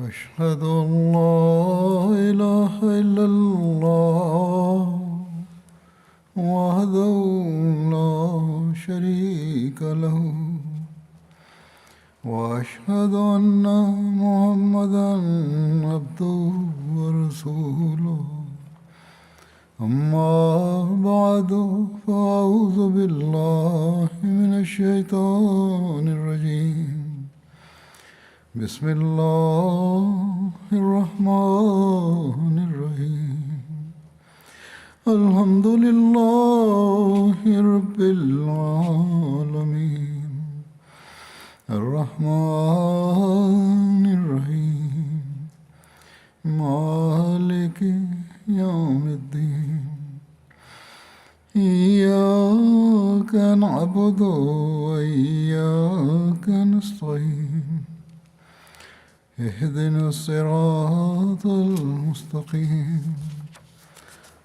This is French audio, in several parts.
أشهد أن لا إله إلا الله وحده لا شريك له وأشهد أن محمدا عبده ورسوله أما بعد فأعوذ بالله من الشيطان الرجيم بسم الله الرحمن الرحيم الحمد لله رب العالمين الرحمن الرحيم مالك يوم الدين إياك نعبد وإياك نستعين اهدنا الصراط المستقيم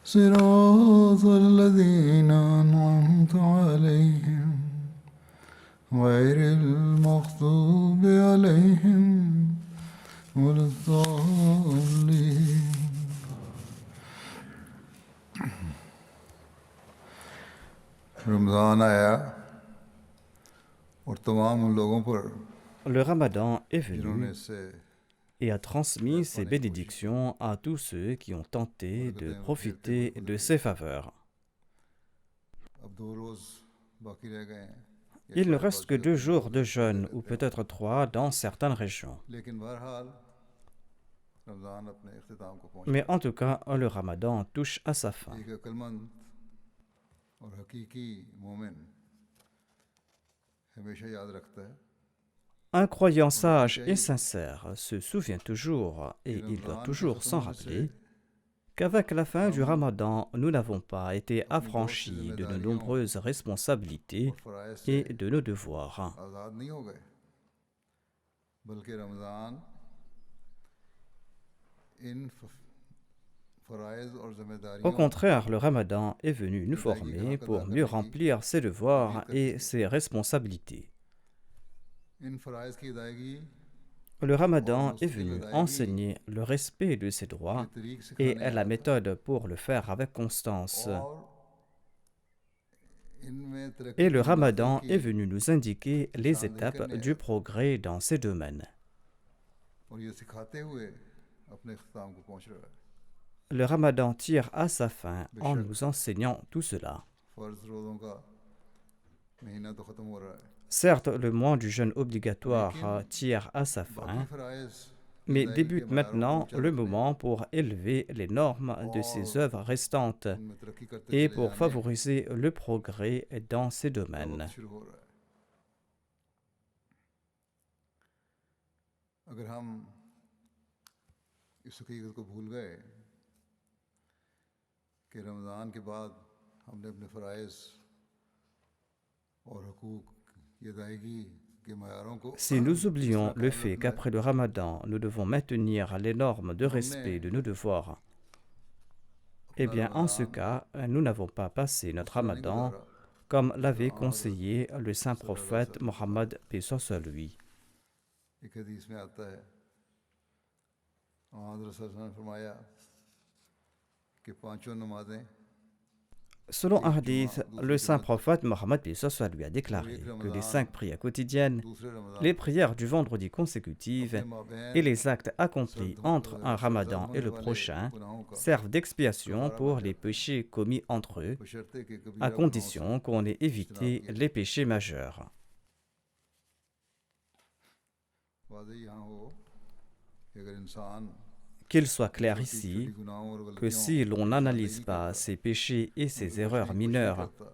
صراط الذين أنعمت عليهم غير المغضوب عليهم ولا الضالين रमज़ान आया और तमाम उन लोगों पर Le Ramadan est जिन्होंने venu इससे et a transmis ses bénédictions à tous ceux qui ont tenté de profiter de ses faveurs. अब 2 रोज़ बाकी रह गए हैं या Il ne शायद reste que बाकी 2 होते हैं, jours de तो jeûne, रहते ou हैं। peut-être 3 dans certaines régions. लेकिन बहरहाल रमज़ान अपने इख्तिताम को पहुंच Mais गया en tout cas, le Ramadan touche à sa fin. एक अक्लमंद और हकीकी मोमिन हमेशा याद रखता है Un croyant sage et sincère se souvient toujours, et il doit toujours s'en rappeler, qu'avec la fin du Ramadan, nous n'avons pas été affranchis de nos nombreuses responsabilités और फ़राइज़ से et de nos devoirs. आज़ाद नहीं हो गए बल्कि रमज़ान इन फ़राइज़ और Au ज़िम्मेदारियों contraire, le Ramadan est venu nous former pour mieux remplir ses devoirs et ses responsabilités. इन फ़राइज़ की अदायगी Le Ramadan est venu enseigner le respect de ses droits के तरीक़ et सिखाने la méthode pour le faire avec constance. और इनमें तरक्की Et le की Ramadan मराहल est की venu nous indiquer les निशानदेही étapes करने du progrès dans ces domaines. और ये सिखाते हुए अपने इख्तिताम को पहुंच रहा है Le Ramadan tire à sa fin en nous enseignant tout cela. फ़र्ज़ रोज़ों का महीना तो ख़त्म हो रहा है Certes, le mois du jeûne obligatoire tire à sa बाकी fin, फ़राइज़ mais अदायगी के débute मयारों को maintenant ऊंचा le रखने moment pour élever les normes de ces œuvres restantes उनमें तरक्की करते et चले pour जाने favoriser le progrès dans ces का domaines. वक्त शुरू हो रहा है अगर हम इस हकीकत को भूल गए कि रमज़ान के बाद हमने अपने फ़राइज़ और हकूक़ की अदायगी के मयारों को Si nous oublions इस तरह le कायम fait रखना है qu'après le Ramadan, nous devons maintenir les normes de respect de nos devoirs, eh अपना bien, en ce Ramzan cas, nous n'avons pas passé notre उस तरह नहीं Ramadan गुजारा comme l'avait जहाँ हज़रत conseillé le saint सल्लल्लाहु अलैहि prophète वसल्लम Mohammed, paix soit sur lui. एक हदीस में आता है हज़रत सल्लल्लाहु अलैहि वसल्लम ने फरमाया कि पांचों नमाजें Selon un एक जुमा hadith, le दूसरी saint जुमा prophète Mohammed, paix soit sur lui, a और déclaré एक que les Ramzan 5 prières quotidiennes, दूसरे Ramzan les prières du vendredi consécutives अपने et माबैन les actes accomplis entre un Ramadan et होने le वाले prochain गुनाहों का servent d'expiation कफ़ारा बन pour les जाता है péchés commis entre eux, बशर्ते कि à कबीरा गुनाहों से condition qu'on ait इज्तनाब évité किया les जाए péchés majeurs. वाज़ेह यहाँ हो कि अगर इंसान Qu'il soit clair छोटी छोटी ici गुनाहों और que गलतियों si l'on की n'analyse निशानदेही pas करता ses péchés et ses उनकी erreurs कोशिश नहीं mineures करता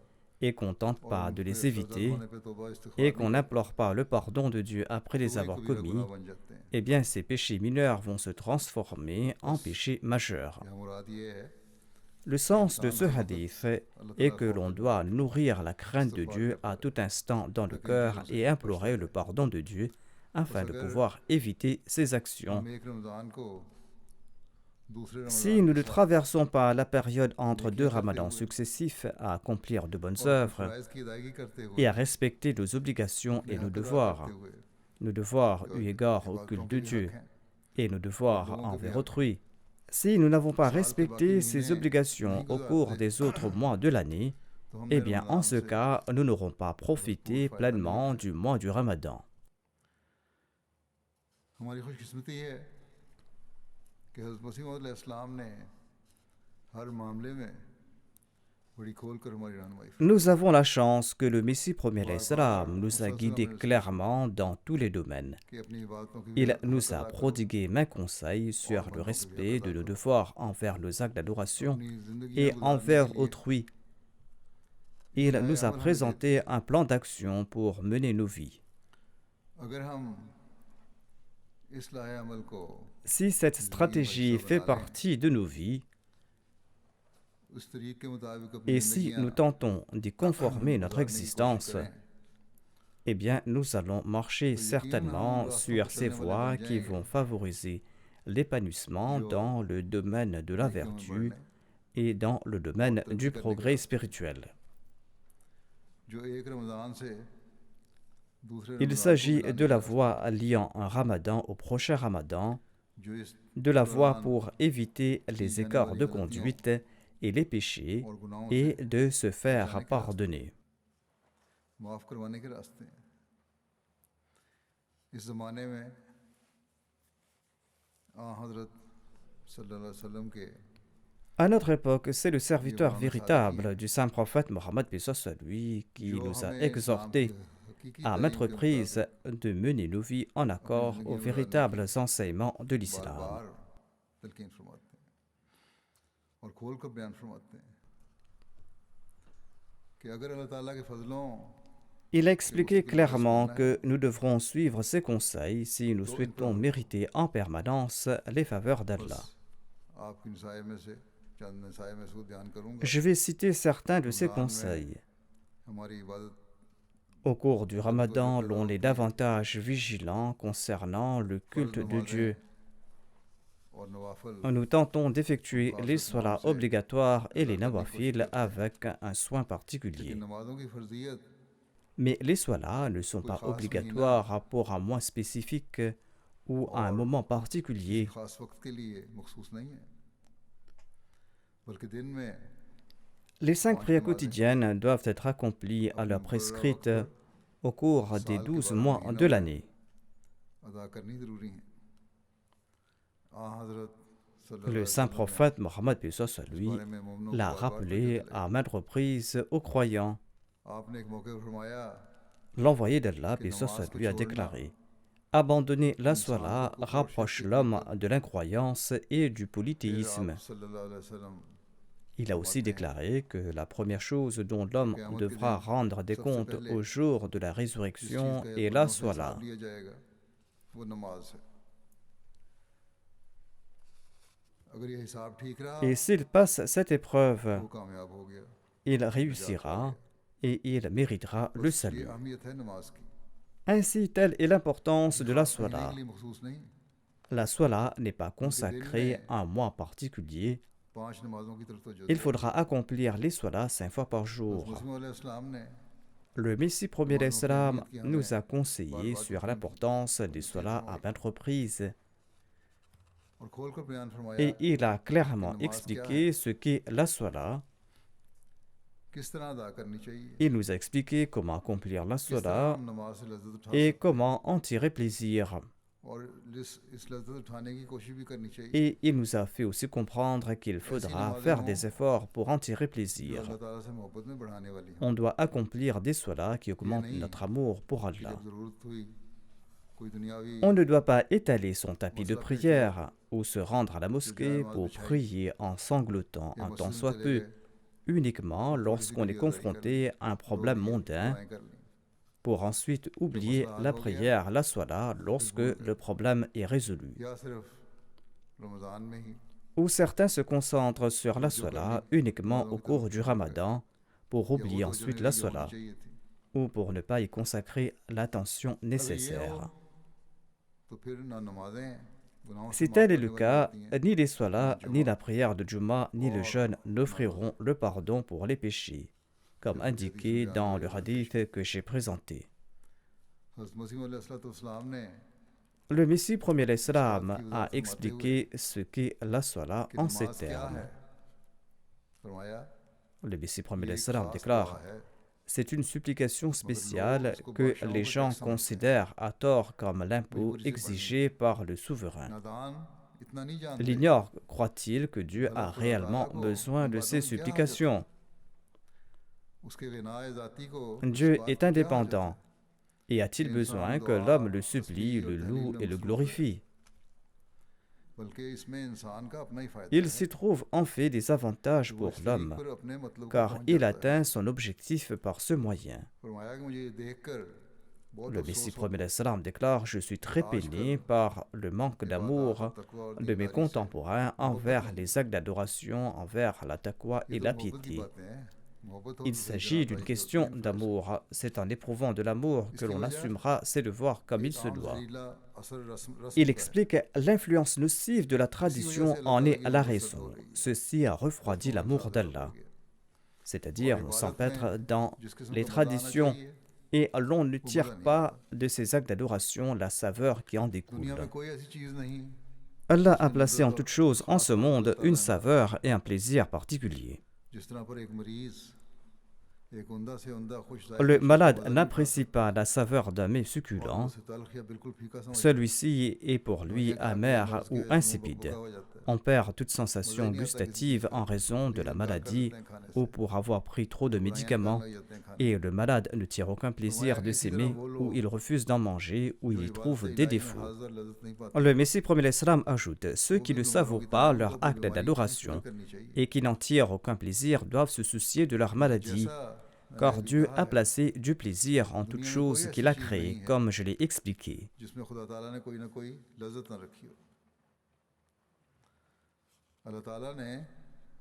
et qu'on ne tente और pas उन de पे les सज़ा éviter होने पे तौबा et इस्तिग़फ़ार qu'on नहीं करता n'implore pas le pardon de Dieu après तो les वही avoir कबीरा गुनाह commis, बन जाते हैं eh bien ces péchés mineurs vont se transformer en बस péchés majeurs. यहाँ मुराद ये है Le कि sens de इंसान ce हर वक्त hadith अल्लाह est ताला que का l'on खौफ doit रखता है nourrir la crainte de इस्तिग़फ़ार Dieu करता à है tout instant dans le हकीम cœur चीज़ों से et बचता implorer le रहे pardon de Dieu बस afin de अगर pouvoir éviter ces actions. हम एक रमज़ान को दूसरे Si रमज़ान nous के ne साथ traversons pas la période entre 2 नेकियां करते ramadans हुए successifs à accomplir de bonnes और अपने œuvres फ़राइज़ की अदायगी करते et हुए à respecter nos obligations अपने et nos हक अदा करते devoirs, हुए nos devoirs जो eu égard au इबादतों culte के de भी हक Dieu हैं et nos devoirs envers autrui. Si nous n'avons pas respecté ces obligations au cours des autres mois de l'année, eh bien, en ce cas, nous n'aurons pas profité pleinement du mois du Ramadan. हमारी खुशकिस्मती है कि हज़रत मसीह मौऊद अलैहिस्सलाम ने हर मामले में बड़ी खोल कर हमारी रहनुमाई फरमाई। Nous avons la chance que le Messie premier l'Islam nous a guidés clairement dans tous les domaines. कि अपनी इबादतों की Il nous a prodigué maints conseils sur le respect de nos devoirs envers nos actes d'adoration अपनी जिंदगी et envers autrui. Il nous a présenté un plan d'action pour mener nos vies. अगर हम इस्लाह अमल को Si cette stratégie fait partie de nos vies, उस तरीके के मुताबिक अपनी et si nous tentons d'y conformer notre existence, eh bien, nous allons marcher certainement sur ces voies qui vont favoriser l'épanouissement dans le domaine de la vertu et dans le domaine du progrès spirituel. जो एक रमज़ान से दूसरे Il रमज़ान s'agit को de la voie liant un ramadan au prochain ramadan, जो इस de la voie pour éviter les écarts de conduite et les péchés, और गुनाहों et से de se faire pardonner. माफ़ करवाने के रास्ते हैं। इस ज़माने में हज़रत सल्लल्लाहु अलैहि वसल्लम के À notre époque, c'est le serviteur véritable du saint prophète Mohammed paix soit lui qui जो nous a हमें exhortés इस्लाम की हकीकी à तालीम maintes के reprises de mener nos vies en accord aux véritables enseignements de बार l'islam. बार तलकीन फरमाते हैं और खोल कर बयान फरमाते हैं कि अगर अल्लाह ताला के फजलों Il a expliqué clairement que nous devrons suivre ses conseils si nous souhaitons mériter en permanence les faveurs d'Allah. आपकी नसाए में से चंद नसाए में से ध्यान करूंगा। Je vais citer certains de ces conseils. हमारी इबादत Au cours du Ramadan, l'on est davantage vigilant concernant le culte de Dieu. और नवाफिल Nous tentons d'effectuer les salats obligatoires et les nawafil avec un soin particulier. नमाजों की फर्जियत Mais les salats ne sont pas obligatoires pour un mois spécifique ou à un moment particulier. खास वक्त के लिए मखसूस नहीं है, बल्कि दिन में Les 5 prières quotidiennes doivent être accomplies à l'heure prescrite au cours des 12 mois de l'année. अदा करनी जरूरी है। हज़रत Le saint prophète Mohammed paix soit lui बारे में मोमनों l'a rappelé à maintes reprises aux croyants. आपने एक मौके पर फरमाया L'envoyé d'Allah paix soit lui a déclaré: abandonner la salat rapproche l'homme de l'incroyance et du polythéisme. सल्लल्लाहु अलैहि वसल्लम Il a aussi déclaré que la première chose dont l'homme devra rendre des comptes au jour de la résurrection est la salat. लिया जाएगा वो नमाज है। अगर ये हिसाब ठीक रहा Et s'il passe cette épreuve, वो कामयाब हो गया। il réussira et il méritera le ये salut. अहमियत है नमाज की, Ainsi, telle est l'importance de la खास पढ़ने salat. के लिए मखसूस नहीं। La salat n'est pas consacrée à un mois particulier. 5 नमाजों की तरफ तो Il faudra accomplir les salats 5 fois par jour. Le Messie premier d'Islam nous a conseillé sur l'importance des salats à maintes reprises. Et il a clairement expliqué ce qu'est la salat. Il nous a expliqué comment accomplir la salat et comment en tirer plaisir. Et il nous a fait aussi comprendre qu'il faudra faire des efforts pour en tirer plaisir. On doit accomplir des salats qui augmentent notre amour pour Allah. On ne doit pas étaler son tapis de prière ou se rendre à la mosquée pour prier en sanglotant un tant soit peu, uniquement lorsqu'on est confronté à un problème mondain, pour ensuite oublier la prière, la salat, lorsque le problème est résolu. Ou certains se concentrent sur la salat uniquement au cours du Ramadan pour oublier ensuite la salat ou pour ne pas y consacrer l'attention nécessaire. Si tel est le cas, ni les salats, ni la prière de Juma, ni le jeûne n'offriront le pardon pour les péchés, comme indiqué dans le hadith que j'ai présenté. Le Messie premier l'Islam a expliqué ce qu'est la salat कि en ces नमाज क्या termes. है, फरमाया Le Messie premier ये एक l'Islam खास déclare: दुआ है c'est une supplication मगर लोग spéciale उसको que बादशाहों les का gens टैक्स समझते हैं, considèrent à tort comme l'impôt मजबूरी से पढ़नी exigé par le souverain. नादान इतना नहीं जानते L'ignore croit-il que Dieu a गलत खुदा réellement ताला को besoin इन de बातों ces की क्या हाजत है, supplications? उसके गिनाए जाती को इस Dieu बात est की क्या हाजत है indépendant. Et a-t-il कि इंसान besoin que दुआ l'homme le तस्बीह supplie, और le loue तहलील में et le मसरूफ है, glorifie? बल्कि इसमें इंसान का अपना ही फायदा Il है s'y trouve en fait des कि avantages वो pour इस तरीक l'homme, पर अपने मतलब को car पहुंच il जाता है। atteint son objectif par ce moyen. फरमाया कि मुझे ये देखकर बहुत Le Messie अफसोस हो premier गया l'Islam déclare: je suis très peiné par le manque d'amour तकवा और de mes दीनदारी से contemporains मोहब्बत envers नहीं les actes d'adoration, envers la taqwa ये et तो la मोहब्बत की piété. बातें हैं मोहब्बत हो Il तो सही s'agit जनाब d'une भाई तो question प्रेम करो से d'amour. C'est en éprouvant de l'amour que इसकी l'on वजह assumera ses devoirs comme il एक se आम doit. जहरीला असर रस्म Il का है explique l'influence nocive de la इसी वजह से tradition अल्लाह en ताला est की la मोहब्बत सर्द हो raison. रही है Ceci a refroidi रस्मों का l'amour एहसास ज़्यादा बढ़ d'Allah. गया और C'est-à-dire, on इबादत में s'empêtre dans जिस किस्म les का मजा आना traditions चाहिए et l'on ne वो tire मजा नहीं pas आता de ces actes d'adoration la saveur qui en दुनिया में découle. कोई ऐसी चीज़ नहीं Allah a जिसमें placé en लज्जत और toute chose en खास ce मोहब्बत monde का une रहना saveur et un plaisir particulier. जिस तरह पर एक मरीज एक उंदा से उंदा खुश Le जायका चीज़ का malade मजा नहीं n'apprécie खाता pas la saveur d'un mets और वो succulent. उसे तल्ख या बिल्कुल फीका समझता है Celui-ci est pour तो lui ये खाते amer मर्ज की ou वजह से मुंह insipide. बकबका हो जाता है On perd toute मज़ा ही sensation नहीं आता किसी चीज़ gustative का en raison de फिर la इनकार कर maladie देते हैं खाने ou से pour avoir pris trop de बुराइयां करने médicaments, लग जाते हैं खाने et से le malade ne tire aucun plaisir फरमाया de कि इसी ces तरह mets वो ou il लोग refuse d'en manger ou जो il y इबादत trouve des इलाही में défauts. हाजिर लज्जत नहीं पाते Le Messie premier l'Islam ajoute: ceux वो qui भी ne बीमारों savourent की pas तरह leur उनको अपनी acte बीमारी की फिक्र d'adoration करनी चाहिए et qui n'en tirent aucun plaisir doivent se soucier de leur क्योंकि maladie, जैसा मैंने car अभी Dieu कहा a है placé du plaisir en toute दुनिया में कोई chose ऐसी qu'il a चीज़ नहीं créée, है comme je l'ai expliqué. जिसमें खुदा ताला ने कोई ना कोई लज्जत न रखी हो अल्लाह ताला ने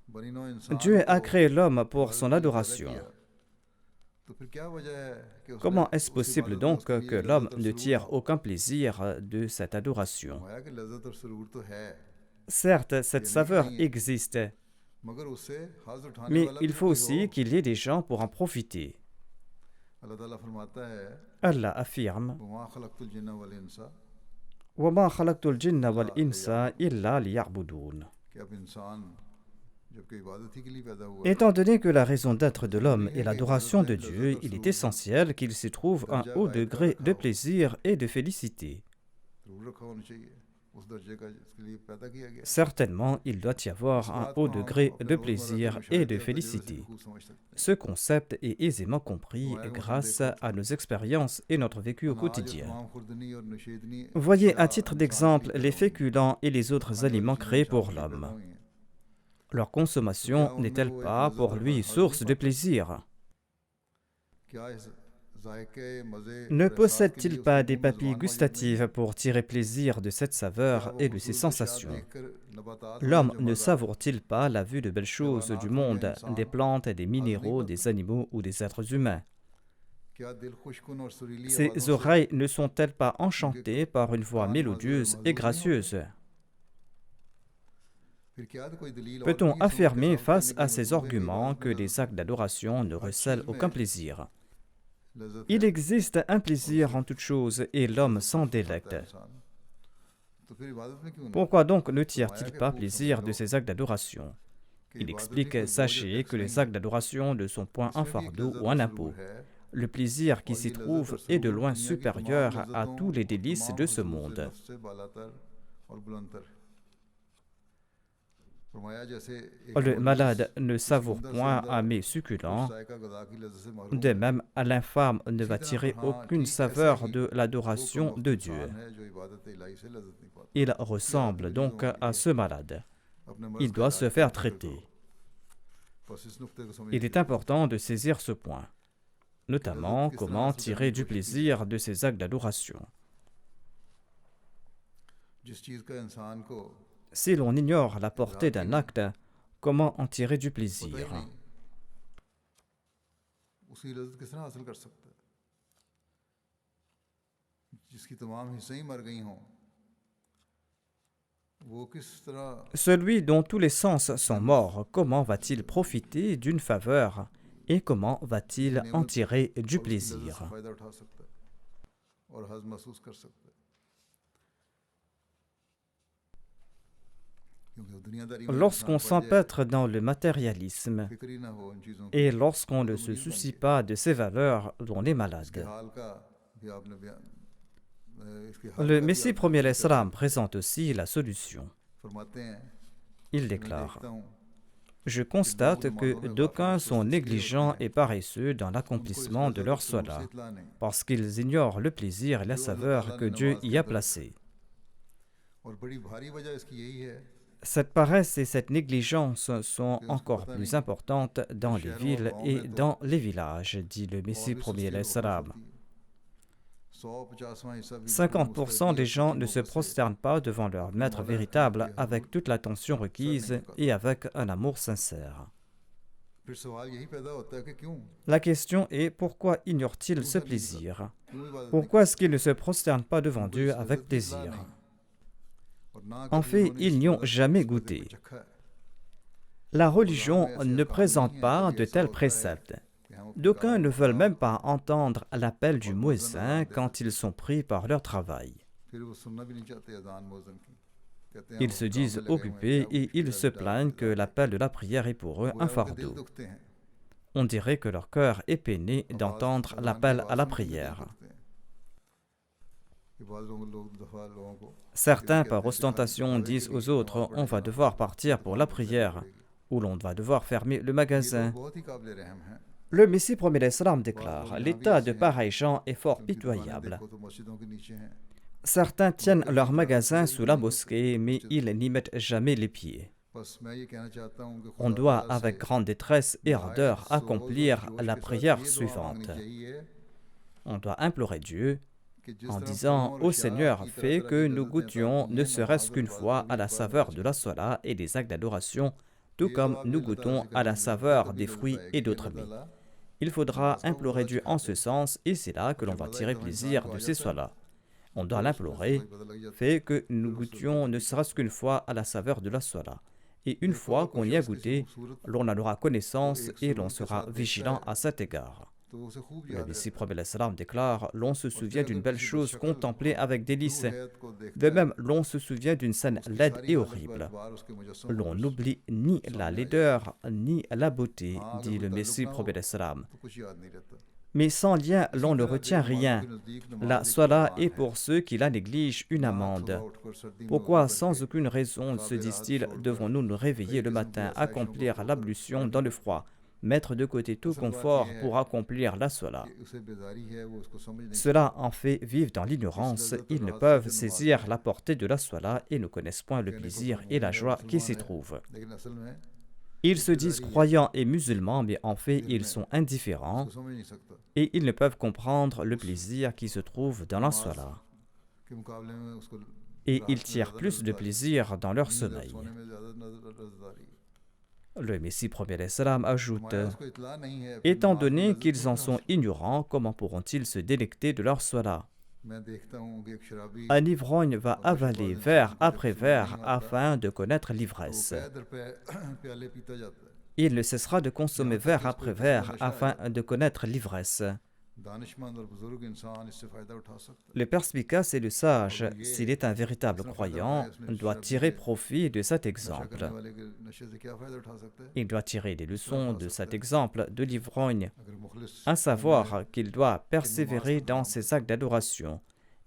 बनी नौ इंसान Dieu a को créé l'homme pour इबादत son के लिए पैदा adoration. किया तो फिर क्या वजह है कि उसने Comment est-ce उस possible इबादत में donc उसके लिए que लज्जत l'homme और ne सुरूर ना tire हो aucun plaisir de cette adoration? फरमाया कि लज्जत और सुरूर तो है Certes, cette ये नहीं कि saveur नहीं है existe, मगर उससे हाथ उठाने mais वाला il भी faut कोई हो aussi qu'il y ait des gens pour en profiter. अल्लाह ताला फरमाता है Allah affirme: वमा खलक़तुल जिन्ना वल इंसा وَمَا خَلَقْتُ الْجِنَّ इल्ला وَالْإِنسَ लियअबुदून إِلَّا لِيَعْبُدُونَ. कि अब इंसान जबकि इबादत ही के लिए पैदा हुआ है Étant donné que la raison d'être तो de ज़रूरी l'homme है est कि l'adoration इबादत de में Dieu, लज्जत और il est सुरूर का essentiel qu'il s'y trouve un दर्जा haut कायद कर degré रखा de हो plaisir et de félicité. जरूर रखा होना चाहिए उस दर्जे का जिसके लिए पैदा किया गया Certainement, il doit y इस avoir un बात haut को हम degré अपने de रोज़मर्रा के plaisir et मुशाहिदे de और तजुर्बे से félicité. बखूब समझ सकते हैं Ce concept est aisément compris फरमाया कि मसलन grâce देखो à nos expériences et notre vécu au अनाज और quotidien. तमाम खुर्दनी और नशीदनी Voyez अशिया à titre इंसान के लिए d'exemple पैदा les हुई हैं féculents et les autres खाने वाली aliments चीज़ें créés इंसान pour के लिए पैदा l'homme. हुई हैं Leur तो क्या consommation उनमें n'est-elle वो एक pas लज्जत pour और lui हासिल नहीं source de पाते plaisir? क्या इस जायके मज़े Ne और एहसास के लिए possède-t-il उसके pas des मुंह में papilles ज़ुबान मौजूद नहीं gustatives है pour tirer plaisir de cette क्या saveur वो et de ces खूबसूरत अशिया sensations? देखकर नबातात और L'homme ne जमादात savoure-t-il pas la vue de belles choses du हैवानात हो या monde, des इंसान plantes, des हाजिर नहीं minéraux, पाते des animaux ou des êtres humains? क्या दिल खुशकुन और सुरीली Ses आवाज़ों से oreilles ne sont-elles pas उनके enchantées par une voix कान mélodieuse महजूज et नहीं होते gracieuse? फिर क्या कोई दलील और Peut-on भी इसमें affirmer मुख्तसाब face करने à के लिए ces मजबूर है कि arguments इबादत que में les actes d'adoration ne हर recèlent चीज़ aucun में plaisir? लज्जत Il है existe un और plaisir उससे en toute chose et l'homme लज्जत s'en हासिल करता délecte. है इंसान तो फिर इबादत में क्यों नहीं Pourquoi donc ne फरमाया tire-t-il कि pas खूब समझ plaisir de लो ces actes d'adoration? कि Il इबादत ही explique: कोई बोझ या sachez टैक्स que les नहीं actes d'adoration ne sont point un इसमें भी एक fardeau लज्जत ou और un सुरूर impôt. है Le plaisir qui और s'y ये लज्जत trouve और est de सुरूर loin दुनिया की तमाम supérieur à लज्जतों tous les और délices तमाम de ce हुजूर से monde. नफ्स से बालातर और बुलंदतर है फरमाया जैसे एक Le मरीज malade ne किसी savoure उम्दा से point उम्दा un mets खुश succulent. जायका गदा की लज्जत से महरूम De है même, l'infâme ne इसी va तरह tirer हाँ aucune ठीक ऐसा saveur ही de वो कम l'adoration वक्त de Dieu. इंसान है जो इबादत इलाही से लज्जत नहीं पाता Il लिहाजा ressemble मरीजों donc के à लिए ce malade. अपने मर्ज Il का doit इलाज se का faire फिक्र traiter. करो बस इस नुक्ते को समझ Il est लीजिए important de saisir ce point, कि लज्जत notamment किस तरह comment हासिल tirer करने की du कोशिश की plaisir जाए de ces actes d'adoration. जिस चीज़ का इंसान को Si l'on ignore la portée इदराक ही d'un नहीं acte, comment en tirer du पता ही plaisir? नहीं उसकी लज्जत किस तरह हासिल कर सकता है जिसकी तमाम हिस्से ही मर गई हों वो किस तरह Celui dont tous les sens sont अपने morts, comment va-t-il profiter d'une faveur et comment किसी va-t-il en नेमत tirer du और उसकी लज्जत से plaisir? फ़ायदा उठा सकता है और हज़ महसूस कर सकता है Lorsqu'on s'empêtre dans le matérialisme et lorsqu'on ne se soucie pas de ces valeurs, on est malade. Le Messie premier l'Islam présente aussi la solution. Il déclare: je constate que d'aucuns sont négligents et paresseux dans l'accomplissement de leur salat, parce qu'ils ignorent le plaisir et la saveur que Dieu y a placés. Cette paresse et cette négligence sont encore plus importantes dans les villes et dans les villages, dit le Messie premier l'Islam. 50% des gens ne se prosternent pas devant leur maître véritable avec toute l'attention requise et avec un amour sincère. La question est: pourquoi ignorent-ils ce plaisir? Pourquoi est-ce qu'ils ne se prosternent pas devant Dieu avec plaisir? En fait, ils n'y ont jamais goûté. La religion ne présente pas de tels préceptes. D'aucuns ne veulent même pas entendre l'appel du muezzin quand ils sont pris par leur travail. Ils se disent occupés et ils se plaignent que l'appel de la prière est pour eux un fardeau. On dirait que leur cœur est peiné d'entendre l'appel à la prière. Certains, par ostentation, disent aux autres: on va devoir partir pour la prière, ou l'on va devoir fermer le magasin. Le Messie premier l'Islam déclare: l'état de pareils gens est fort pitoyable. Certains tiennent leur magasin sous la mosquée, mais ils n'y mettent jamais les pieds. On doit, avec grande détresse et ardeur, accomplir la prière suivante. On doit implorer Dieu en disant: ô Seigneur, fais que nous goûtions ne serait-ce qu'une fois à la saveur de la salat et des actes d'adoration, tout comme nous goûtons à la saveur des fruits et d'autres mets. Il faudra implorer Dieu en ce sens, et c'est là que l'on va tirer plaisir de ces salats. On doit l'implorer: fais que nous goûtions ne serait-ce qu'une fois à la saveur de la salat. Et une fois qu'on y a goûté, l'on en aura connaissance et l'on sera vigilant à cet égard. Le Messie premier l'Islam déclare: l'on se souvient d'une belle chose contemplée avec délice. De même, l'on se souvient d'une scène laide et horrible. L'on n'oublie ni la laideur ni la beauté, dit le Messie premier l'Islam. Mais sans lien, l'on ne retient rien. La salat est pour ceux qui la négligent une amende. Pourquoi, sans aucune raison, se disent-ils, devons-nous nous réveiller le matin, accomplir l'ablution dans le froid, mettre de côté tout confort pour accomplir la salat? Ceux-là, en fait, vivent dans l'ignorance. Ils ne peuvent saisir la portée de la salat et ne connaissent point le plaisir et la joie qui s'y trouvent. Ils se disent croyants et musulmans, mais en fait, ils sont indifférents et ils ne peuvent comprendre le plaisir qui se trouve dans la salat. Et ils tirent plus de plaisir dans leur sommeil. Le Messie premier l'Islam ajoute: étant donné qu'ils en sont ignorants, comment pourront-ils se délecter de leur salat? Un ivrogne va avaler verre après verre afin de connaître l'ivresse. Il ne cessera de consommer verre après verre afin de connaître l'ivresse. Le perspicace et le sage, s'il est un véritable croyant, doit tirer profit de cet exemple. Il doit tirer des leçons de cet exemple de l'ivrogne, à savoir qu'il doit persévérer dans ses actes d'adoration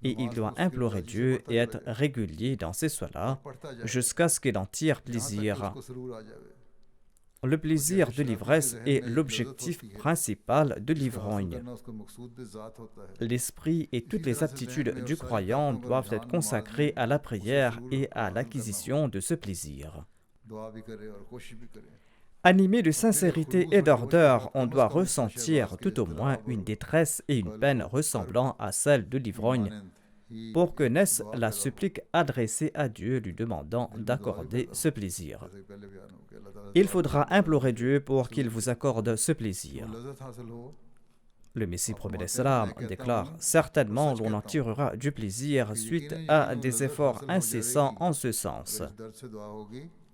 et il doit implorer Dieu et être régulier dans ses salats jusqu'à ce qu'il en tire plaisir. Le plaisir de l'ivresse est l'objectif principal de l'ivrogne. L'esprit et toutes les aptitudes du croyant doivent être consacrés à la prière et à l'acquisition de ce plaisir. Animé de sincérité et d'ardeur, on doit ressentir tout au moins une détresse et une peine ressemblant à celle de l'ivrogne, pour que naisse la supplique adressée à Dieu lui demandant d'accorder ce plaisir. Il faudra implorer Dieu pour qu'il vous accorde ce plaisir. Le Messie premier l'Islam déclare: certainement l'on en tirera du plaisir suite à des efforts incessants en ce sens.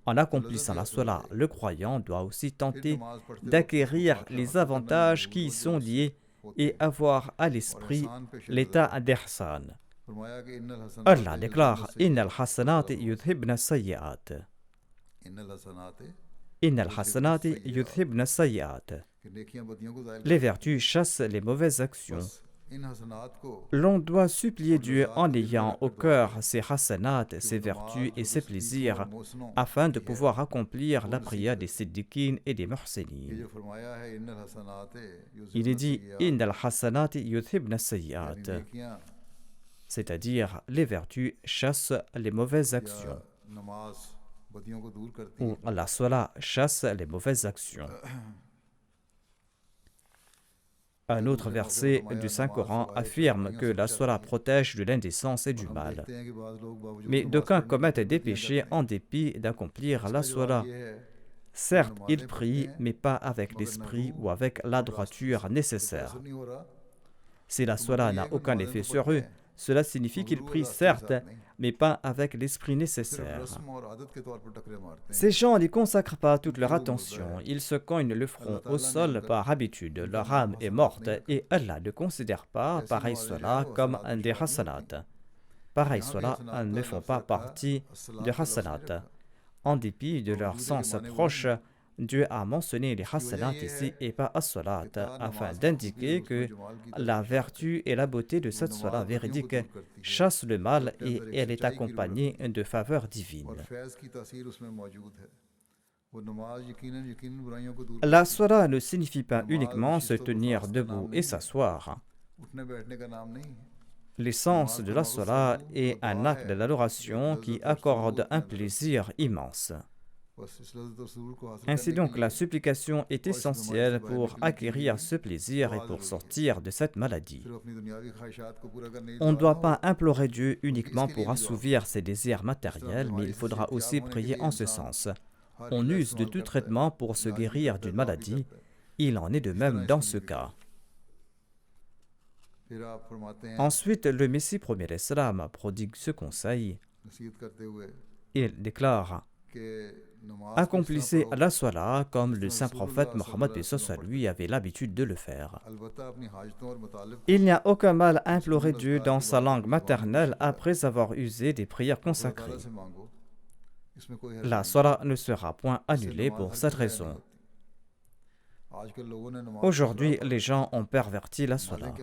En accomplissant la salat, le croyant doit aussi tenter d'acquérir les avantages qui y sont liés et avoir à l'esprit l'état d'ihsan. Allah déclare: Innal hasanat yudhibna sayyi'at. In al-hasanati yudhibna sayyi'at. Les vertus chassent les mauvaises actions. L'on doit supplier Dieu en ayant au cœur ses hasanat, ses vertus et ses plaisirs, afin de pouvoir accomplir la prière des siddiqines et des muhsinin. Il est dit « Innal hasanati yudhibna sayyi'at », c'est-à-dire les vertus chassent les mauvaises actions, ou la salat chasse les mauvaises actions. Un autre verset du Saint-Coran affirme que la salat protège de l'indécence et du mal. Mais d'aucuns commettent des péchés en dépit d'accomplir la salat. Certes, ils prient, mais pas avec l'esprit ou avec la droiture nécessaire. Si la salat n'a aucun effet sur eux, cela signifie qu'ils prient certes, mais pas avec l'esprit nécessaire. Ces gens n'y consacrent pas toute leur attention, ils se cognent le front au sol par habitude, leur âme est morte et Allah ne considère pas pareil cela comme un des hasanat. Pareil cela ne font pas partie de hasanat. En dépit de leur sens proche, Dieu a mentionné les hasanat ici et pas as-salat, afin d'indiquer que la vertu et la beauté de cette salat véridique chassent le mal et elle est accompagnée de faveurs divines. La salat ne signifie pas uniquement se tenir debout et s'asseoir. L'essence de la salat est un acte d'adoration qui accorde un plaisir immense. Ainsi donc, la supplication est essentielle pour acquérir ce plaisir et pour sortir de cette maladie. On ne doit pas implorer Dieu uniquement pour assouvir ses désirs matériels, mais il faudra aussi prier en ce sens. On use de tout traitement pour se guérir d'une maladie. Il en est de même dans ce cas. Ensuite, le Messie premier Islam prodigue ce conseil. Il déclare: accomplissez la salat comme le saint prophète Mohammed lui avait l'habitude de le faire. Il n'y a aucun mal à implorer Dieu dans sa langue maternelle après avoir usé des prières consacrées. La salat ne sera point annulée pour cette raison. Aujourd'hui, les gens ont perverti la salat.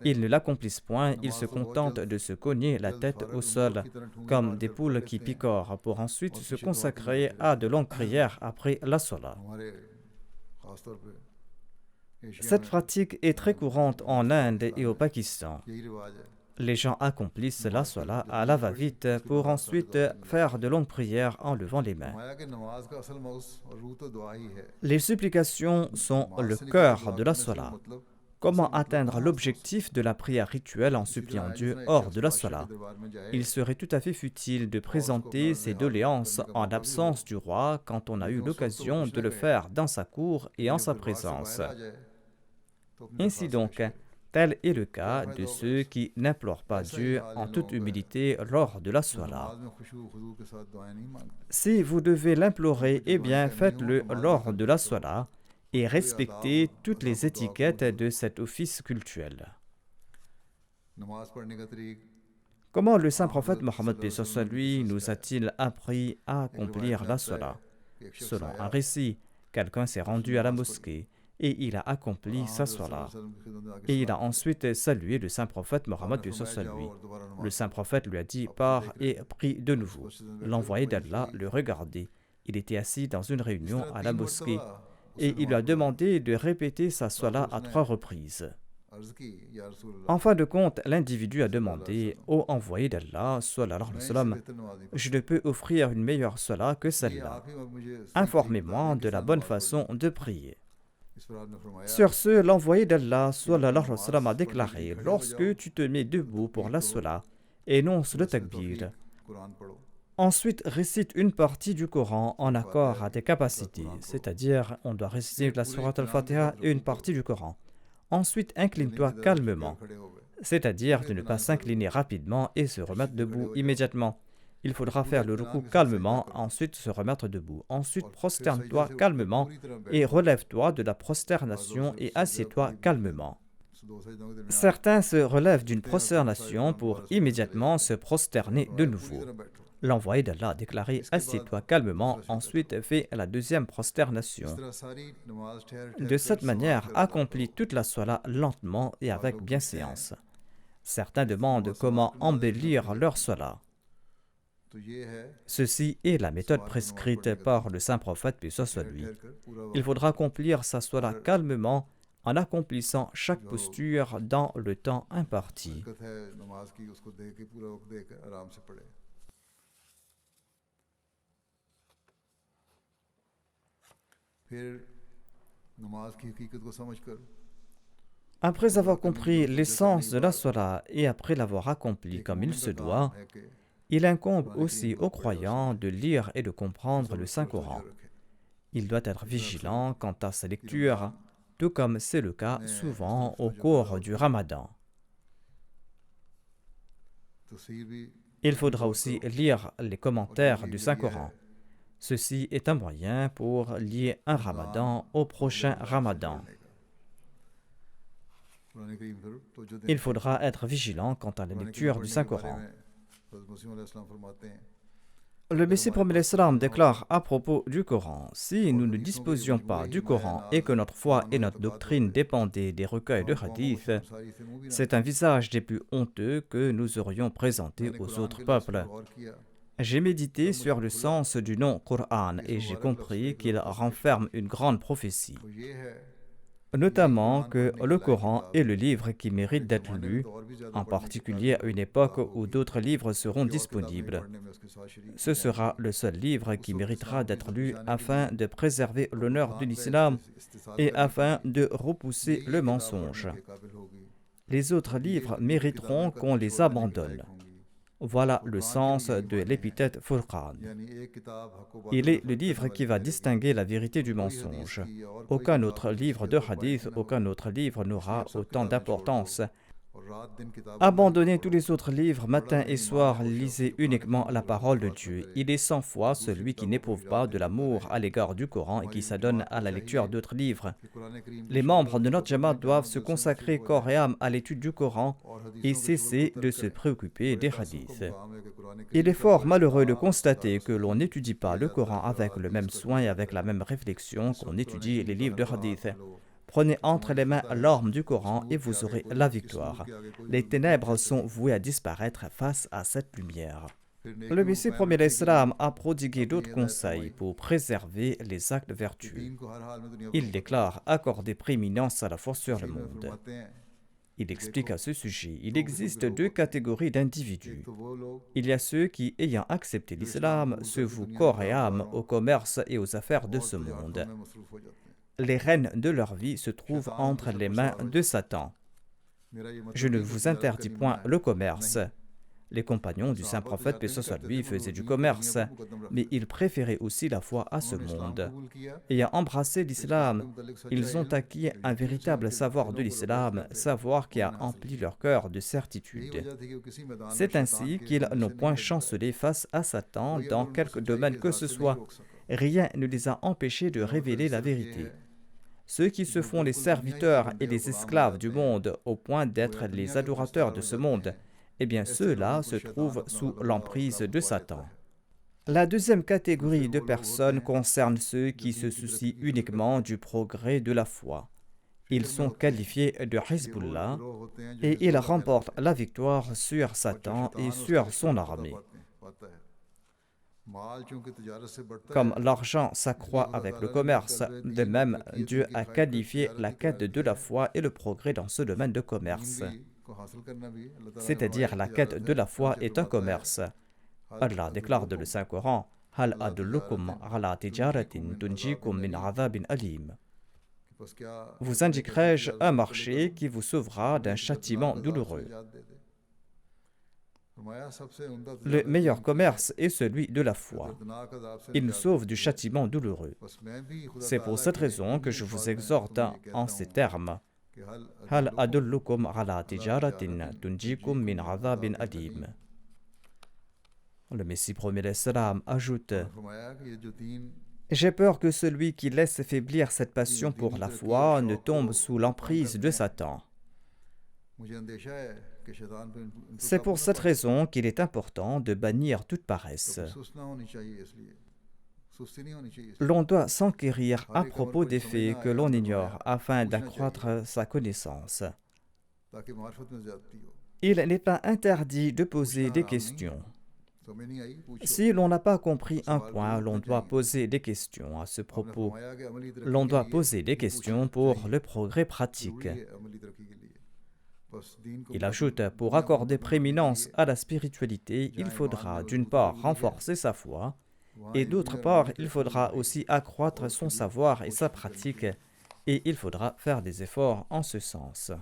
Ils ne l'accomplissent point, ils se contentent de se cogner la tête au sol, comme des poules qui picorent, pour ensuite se consacrer à de longues prières après la salat. Cette pratique est très courante en Inde et au Pakistan. Les gens accomplissent la salat à la va-vite pour ensuite faire de longues prières en levant les mains. Les supplications sont le cœur de la salat. Comment atteindre l'objectif de la prière rituelle en suppliant Dieu hors de la salat? Il serait tout à fait futile de présenter ses doléances en l'absence du roi quand on a eu l'occasion de le faire dans sa cour et en sa présence. Ainsi donc, tel est le cas de ceux qui n'implorent pas Dieu en toute humilité lors de la salat. Si vous devez l'implorer, eh bien faites-le lors de la salat et respectez toutes les étiquettes de cet office cultuel. Comment le saint prophète Mohammed lui nous a-t-il appris à accomplir la salat? Selon un récit, quelqu'un s'est rendu à la mosquée et il a accompli sa salat. Et il a ensuite salué le saint prophète Mohammed lui. Le saint prophète lui a dit: pars et prie de nouveau. L'envoyé d'Allah le regardait. Il était assis dans une réunion à la mosquée et il lui a demandé de répéter sa salat à 3 reprises. En fin de compte, l'individu a demandé: ô envoyé d'Allah, je ne peux offrir une meilleure salat que celle-là. Informez-moi de la bonne façon de prier. Sur ce, l'envoyé d'Allah a déclaré: lorsque tu te mets debout pour la salat, énonce le takbir. Ensuite, récite une partie du Coran en accord à tes capacités, c'est-à-dire on doit réciter la sourate al-Fatiha et une partie du Coran. Ensuite, incline-toi calmement, c'est-à-dire de ne pas s'incliner rapidement et se remettre debout immédiatement. Il faudra faire le ruku calmement, ensuite se remettre debout. Ensuite, prosterne-toi calmement et relève-toi de la prosternation et assieds-toi calmement. Certains se relèvent d'une prosternation pour immédiatement se prosterner de nouveau. L'envoyé d'Allah a déclaré « Assieds-toi calmement », ensuite fait la deuxième prosternation. De cette manière, accomplis toute la salat lentement et avec bienséance. Certains demandent comment embellir leur salat. Ceci est la méthode prescrite par le saint prophète, paix soit lui. Il faudra accomplir sa salat calmement en accomplissant chaque posture dans le temps imparti. Après avoir compris l'essence de la salat et après l'avoir accomplie comme il se doit, il incombe aussi aux croyants de lire et de comprendre le Saint-Coran. Il doit être vigilant quant à sa lecture, tout comme c'est le cas souvent au cours du Ramadan. Il faudra aussi lire les commentaires du Saint-Coran. Ceci est un moyen pour lier un Ramadan au prochain Ramadan. Il faudra être vigilant quant à la lecture du Saint-Coran. Le Messie promet l'Islam déclare à propos du Coran: si nous ne disposions pas du Coran et que notre foi et notre doctrine dépendaient des recueils de hadith, c'est un visage des plus honteux que nous aurions présenté aux autres peuples. J'ai médité sur le sens du nom Coran et j'ai compris qu'il renferme une grande prophétie. Notamment que le Coran est le livre qui mérite d'être lu, en particulier à une époque où d'autres livres seront disponibles. Ce sera le seul livre qui méritera d'être lu afin de préserver l'honneur de l'islam et afin de repousser le mensonge. Les autres livres mériteront qu'on les abandonne. Voilà le sens de l'épithète Furqan. Il est le livre qui va distinguer la vérité du mensonge. Aucun autre livre de hadith, aucun autre livre n'aura autant d'importance. Abandonnez tous les autres livres matin et soir, lisez uniquement la parole de Dieu. Il est 100 fois celui qui n'éprouve pas de l'amour à l'égard du Coran et qui s'adonne à la lecture d'autres livres. Les membres de notre Jamaat doivent se consacrer corps et âme à l'étude du Coran et cesser de se préoccuper des hadiths. Il est fort malheureux de constater que l'on n'étudie pas le Coran avec le même soin et avec la même réflexion qu'on étudie les livres de hadith. Prenez entre les mains l'arme du Coran et vous aurez la victoire. Les ténèbres sont vouées à disparaître face à cette lumière. Le Messie premier l'Islam a prodigué d'autres conseils pour préserver les actes vertueux. Il déclare accorder prééminence à la force sur le monde. Il explique à ce sujet, il existe deux catégories d'individus. Il y a ceux qui, ayant accepté l'islam, se vouent corps et âme au commerce et aux affaires de ce monde. Les rênes de leur vie se trouvent entre les mains de Satan. Je ne vous interdis point le commerce. Les compagnons du saint prophète, paix soit sur lui, faisaient du commerce, mais ils préféraient aussi la foi à ce monde. Ayant embrassé l'islam, ils ont acquis un véritable savoir de l'islam, savoir qui a empli leur cœur de certitude. C'est ainsi qu'ils n'ont point chancelé face à Satan dans quelque domaine que ce soit. Rien ne les a empêchés de révéler la vérité. Ceux qui se font les serviteurs et les esclaves du monde au point d'être les adorateurs de ce monde, eh bien ceux-là se trouvent sous l'emprise de Satan. La deuxième catégorie de personnes concerne ceux qui se soucient uniquement du progrès de la foi. Ils sont qualifiés de Hizbullah et ils remportent la victoire sur Satan et sur son armée. Comme l'argent s'accroît avec le commerce, de même Dieu a qualifié la quête de la foi et le progrès dans ce domaine de commerce. C'est-à-dire la quête de la foi est un commerce. Allah déclare dans le Saint-Coran: Hal adullukum ala tijaratin tunjikum min adhabin alim. Vous indiquerai-je un marché qui vous sauvera d'un châtiment douloureux? Le meilleur commerce est celui de la foi. Il nous sauve du châtiment douloureux. C'est pour cette raison que je vous exhorte en ces termes. Hal adullukum ala tijaratin tunjikum min adhabin alim. Le Messie premier l'Islam ajoute: j'ai peur que celui qui laisse faiblir cette passion pour la foi ne tombe sous l'emprise de Satan. C'est pour cette raison qu'il est important de bannir toute paresse. L'on doit s'enquérir à propos des faits que l'on ignore afin d'accroître sa connaissance. Il n'est pas interdit de poser des questions. Si l'on n'a pas compris un point, l'on doit poser des questions à ce propos. L'on doit poser des questions pour le progrès pratique. Il ajoute, pour accorder prééminence à la spiritualité, il faudra d'une part renforcer sa foi, et d'autre part, il faudra aussi accroître son savoir et sa pratique, et il faudra faire des efforts en ce sens.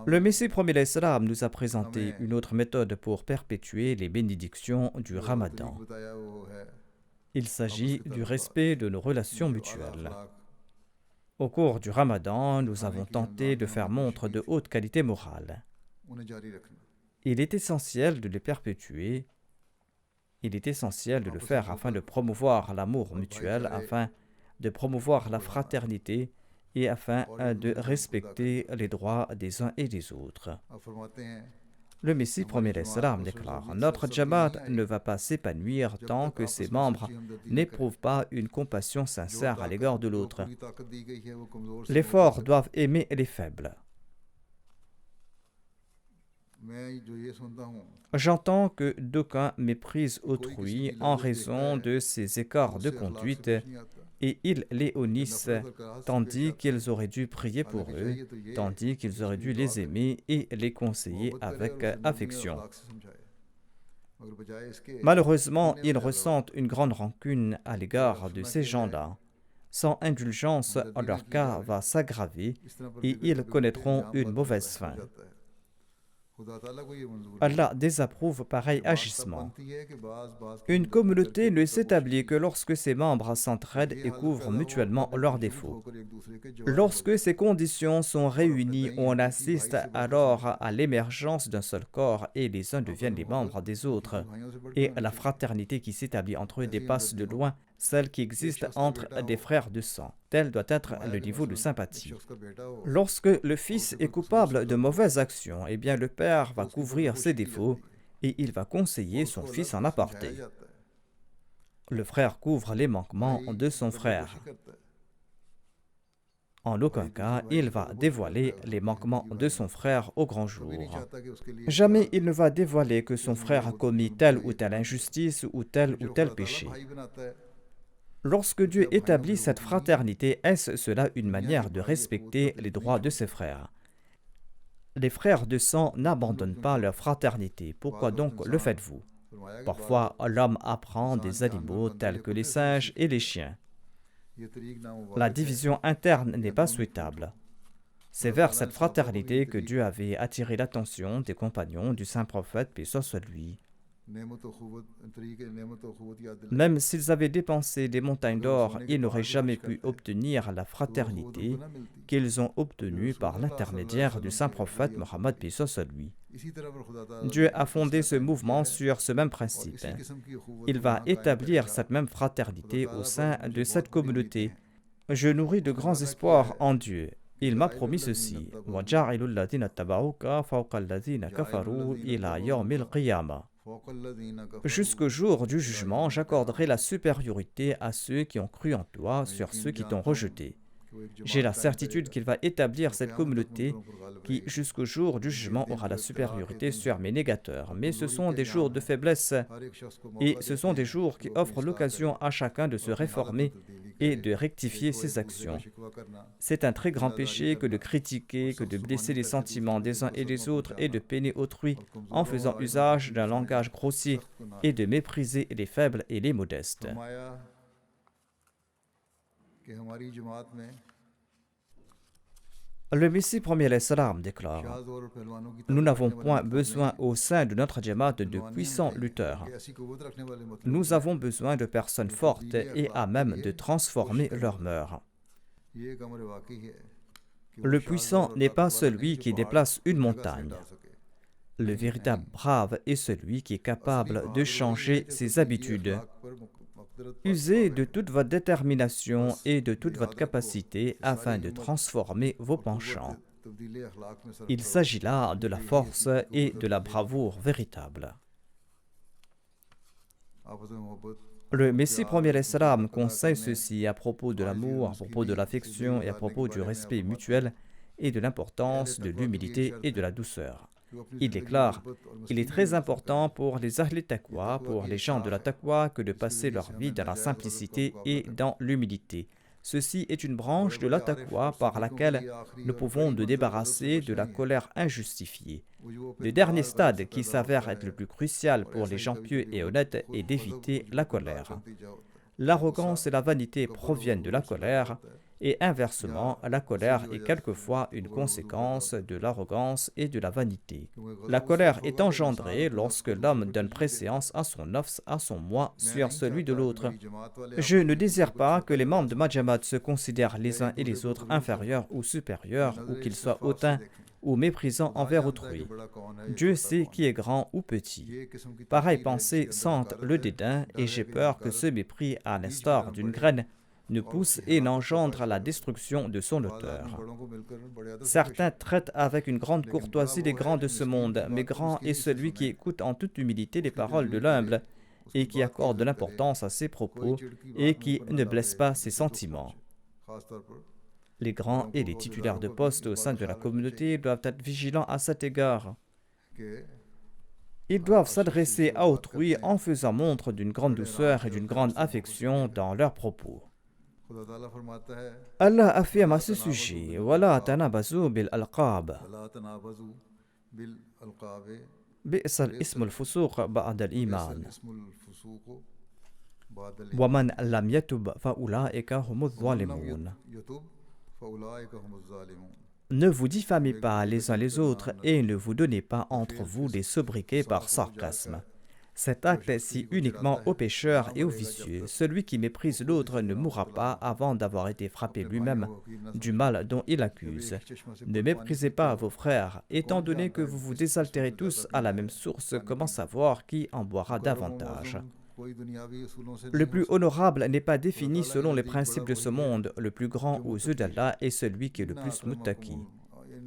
Le Messie premier l'Islam nous a présenté une autre méthode pour perpétuer les bénédictions du Ramadan. Il s'agit du respect de nos relations mutuelles. Au cours du Ramadan, nous avons tenté de faire montre de haute qualité morale. Il est essentiel de les perpétuer. Il est essentiel de le faire afin de promouvoir l'amour mutuel, afin de promouvoir la fraternité et afin de respecter les droits des uns et des autres. Le Messie premier l'Islam déclare: notre Jamaat ne va pas s'épanouir tant que ses membres n'éprouvent pas une compassion sincère à l'égard de l'autre. Les forts doivent aimer les faibles. J'entends que d'aucuns méprisent autrui en raison de ses écarts de conduite et ils les honnissent, tandis qu'ils auraient dû prier pour eux, tandis qu'ils auraient dû les aimer et les conseiller avec affection. Malheureusement, ils ressentent une grande rancune à l'égard de ces gens-là. Sans indulgence, leur cas va s'aggraver et ils connaîtront une mauvaise fin. Allah désapprouve pareil agissement. Une communauté ne s'établit que lorsque ses membres s'entraident et couvrent mutuellement leurs défauts. Lorsque ces conditions sont réunies, on assiste alors à l'émergence d'un seul corps et les uns deviennent les membres des autres. Et la fraternité qui s'établit entre eux dépasse de loin celle qui existe entre des frères de sang. Tel doit être le niveau de sympathie. Lorsque le fils est coupable de mauvaises actions, eh bien le père va couvrir ses défauts et il va conseiller son fils en aparté. Le frère couvre les manquements de son frère. En aucun cas, il va dévoiler les manquements de son frère au grand jour. Jamais il ne va dévoiler que son frère a commis telle ou telle injustice ou tel péché. Lorsque Dieu établit cette fraternité, est-ce cela une manière de respecter les droits de ses frères? Les frères de sang n'abandonnent pas leur fraternité. Pourquoi donc le faites-vous? Parfois, l'homme apprend des animaux tels que les singes et les chiens. La division interne n'est pas souhaitable. C'est vers cette fraternité que Dieu avait attiré l'attention des compagnons du saint prophète, paix soit lui. Même s'ils avaient dépensé des montagnes d'or, ils n'auraient jamais pu obtenir la fraternité qu'ils ont obtenue par l'intermédiaire du saint prophète Mohammed, paix soit lui. Dieu a fondé ce mouvement sur ce même principe. Il va établir cette même fraternité au sein de cette communauté. Je nourris de grands espoirs en Dieu. Il m'a promis ceci: jusqu'au jour du jugement, j'accorderai la supériorité à ceux qui ont cru en toi sur ceux qui t'ont rejeté. J'ai la certitude qu'il va établir cette communauté qui, jusqu'au jour du jugement, aura la supériorité sur mes négateurs. Mais ce sont des jours de faiblesse et ce sont des jours qui offrent l'occasion à chacun de se réformer et de rectifier ses actions. C'est un très grand péché que de critiquer, que de blesser les sentiments des uns et des autres et de peiner autrui en faisant usage d'un langage grossier et de mépriser les faibles et les modestes. Le Messie premier l'Islam déclare: nous n'avons point besoin au sein de notre Jamaat de puissants lutteurs. Nous avons besoin de personnes fortes et à même de transformer leurs mœurs. Le puissant n'est pas celui qui déplace une montagne. Le véritable brave est celui qui est capable de changer ses habitudes. Usez de toute votre détermination et de toute votre capacité afin de transformer vos penchants. Il s'agit là de la force et de la bravoure véritable. Le Messie premier Islam conseille ceci à propos de l'amour, à propos de l'affection et à propos du respect mutuel et de l'importance de l'humilité et de la douceur. Il déclare, il est très important pour les Ahl Taqwa, pour les gens de la Taqwa, que de passer leur vie dans la simplicité et dans l'humilité. Ceci est une branche de la Taqwa par laquelle nous pouvons nous débarrasser de la colère injustifiée. Le dernier stade qui s'avère être le plus crucial pour les gens pieux et honnêtes est d'éviter la colère. L'arrogance et la vanité proviennent de la colère, et inversement, la colère est quelquefois une conséquence de l'arrogance et de la vanité. La colère est engendrée lorsque l'homme donne préséance à son nafs, à son moi, sur celui de l'autre. Je ne désire pas que les membres de ma Jamaat se considèrent les uns et les autres inférieurs ou supérieurs, ou qu'ils soient hautains ou méprisants envers autrui. Dieu sait qui est grand ou petit. Pareille pensée sente le dédain, et j'ai peur que ce mépris, à l'instar d'une graine, ne pousse et n'engendre la destruction de son auteur. Certains traitent avec une grande courtoisie les grands de ce monde, mais grand est celui qui écoute en toute humilité les paroles de l'humble et qui accorde de l'importance à ses propos et qui ne blesse pas ses sentiments. Les grands et les titulaires de poste au sein de la communauté doivent être vigilants à cet égard. Ils doivent s'adresser à autrui en faisant montre d'une grande douceur et d'une grande affection dans leurs propos. Allah affirme à ce sujet, وَلَا تَنَابَزُوا بِالْأَلْقَابِ بِئْسَ الْإِسْمُ الْفُسُوقُ بَعْدَ الْإِيمَانِ وَمَنْ لَمْ يَتُبْ فَأُولَٰئِكَ هُمُ الظَّالِمُونَ. Ne vous diffamez pas les uns les autres et ne vous donnez pas entre vous des sobriquets par sarcasme. Cet acte est si uniquement aux pécheurs et aux vicieux. Celui qui méprise l'autre ne mourra pas avant d'avoir été frappé lui-même du mal dont il accuse. Ne méprisez pas vos frères, étant donné que vous vous désaltérez tous à la même source, comment savoir qui en boira davantage? Le plus honorable n'est pas défini selon les principes de ce monde. Le plus grand aux yeux d'Allah est celui qui est le plus muttaqi.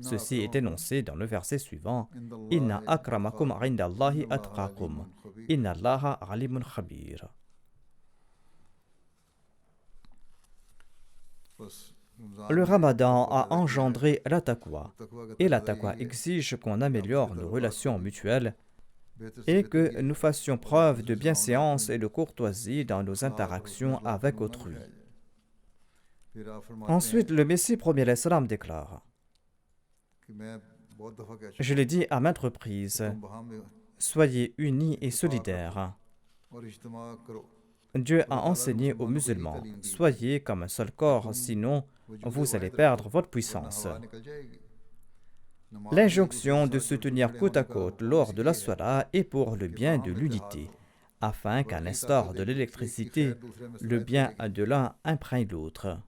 Ceci est énoncé dans le verset suivant. Inna akramakum indallahi atqakum. Inna Allaha alimun khabir. Le Ramadan a engendré la taqwa, et la taqwa exige qu'on améliore nos relations mutuelles et que nous fassions preuve de bienséance et de courtoisie dans nos interactions avec autrui. Ensuite, le Messie premier Islam déclare: je l'ai dit à maintes reprises, soyez unis et solidaires. Dieu a enseigné aux musulmans, soyez comme un seul corps, sinon vous allez perdre votre puissance. L'injonction de se tenir côte à côte lors de la salat est pour le bien de l'unité, afin qu'à l'instar de l'électricité, le bien de l'un imprègne l'autre.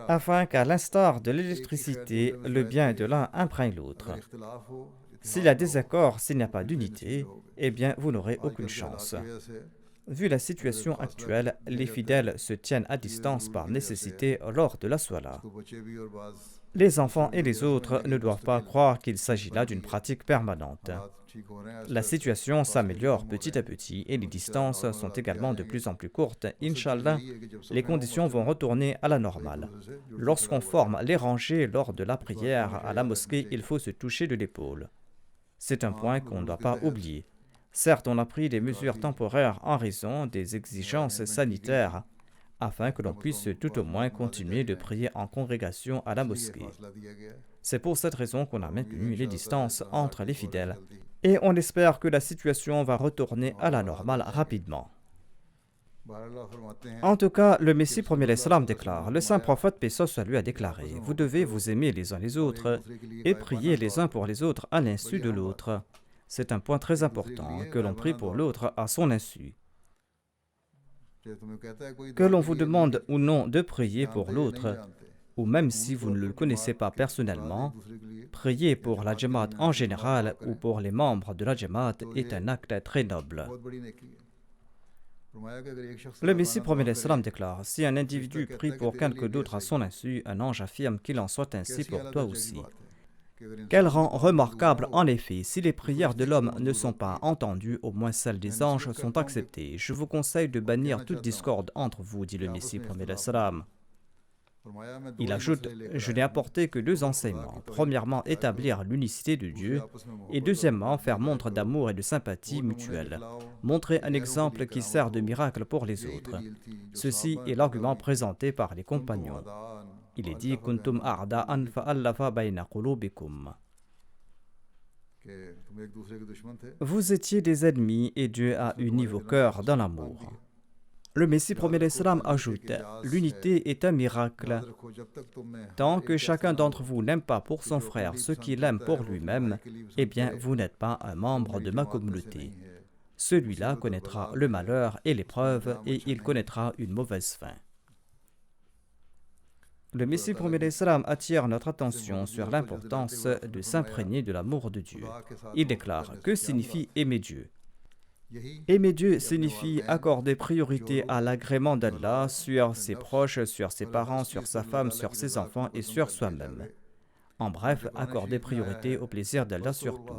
Afin qu'à l'instar de l'électricité, le bien de l'un imprègne l'autre. S'il y a désaccord, s'il n'y a pas d'unité, eh bien vous n'aurez aucune chance. Vu la situation actuelle, les fidèles se tiennent à distance par nécessité lors de la salat. Les enfants et les autres ne doivent pas croire qu'il s'agit là d'une pratique permanente. La situation s'améliore petit à petit et les distances sont également de plus en plus courtes. Inch'Allah, les conditions vont retourner à la normale. Lorsqu'on forme les rangées lors de la prière à la mosquée, il faut se toucher de l'épaule. C'est un point qu'on ne doit pas oublier. Certes, on a pris des mesures temporaires en raison des exigences sanitaires, afin que l'on puisse tout au moins continuer de prier en congrégation à la mosquée. C'est pour cette raison qu'on a maintenu les distances entre les fidèles, et on espère que la situation va retourner à la normale rapidement. En tout cas, le Messie premier Islam déclare, le saint prophète paix soit lui a déclaré, vous devez vous aimer les uns les autres et prier les uns pour les autres à l'insu de l'autre. C'est un point très important, que l'on prie pour l'autre à son insu. Que l'on vous demande ou non de prier pour l'autre, ou même si vous ne le connaissez pas personnellement, prier pour la Jamaat en général ou pour les membres de la Jamaat est un acte très noble. Le Messie promet l'Islam déclare, si un individu prie pour quelqu'un d'autre à son insu, un ange affirme qu'il en soit ainsi pour toi aussi. Quel rang remarquable en effet, si les prières de l'homme ne sont pas entendues, au moins celles des anges sont acceptées. Je vous conseille de bannir toute discorde entre vous, dit le Messie promet l'Islam. Il ajoute, je n'ai apporté que deux enseignements. Premièrement, établir l'unicité de Dieu et deuxièmement, faire montre d'amour et de sympathie mutuelle. Montrer un exemple qui sert de miracle pour les autres. Ceci est l'argument présenté par les compagnons. Il est dit, Kuntum a'da'an fa'allafa bayna qulubikum. Vous étiez des ennemis et Dieu a uni vos cœurs dans l'amour. Le Messie promet l'Islam ajoute, l'unité est un miracle. Tant que chacun d'entre vous n'aime pas pour son frère ce qu'il aime pour lui-même, eh bien vous n'êtes pas un membre de ma communauté. Celui-là connaîtra le malheur et l'épreuve et il connaîtra une mauvaise fin. Le Messie promet l'Islam attire notre attention sur l'importance de s'imprégner de l'amour de Dieu. Il déclare, que signifie aimer Dieu? Aimer Dieu signifie accorder priorité à l'agrément d'Allah sur ses proches, sur ses parents, sur sa femme, sur ses enfants et sur soi-même. En bref, accorder priorité au plaisir d'Allah sur tout.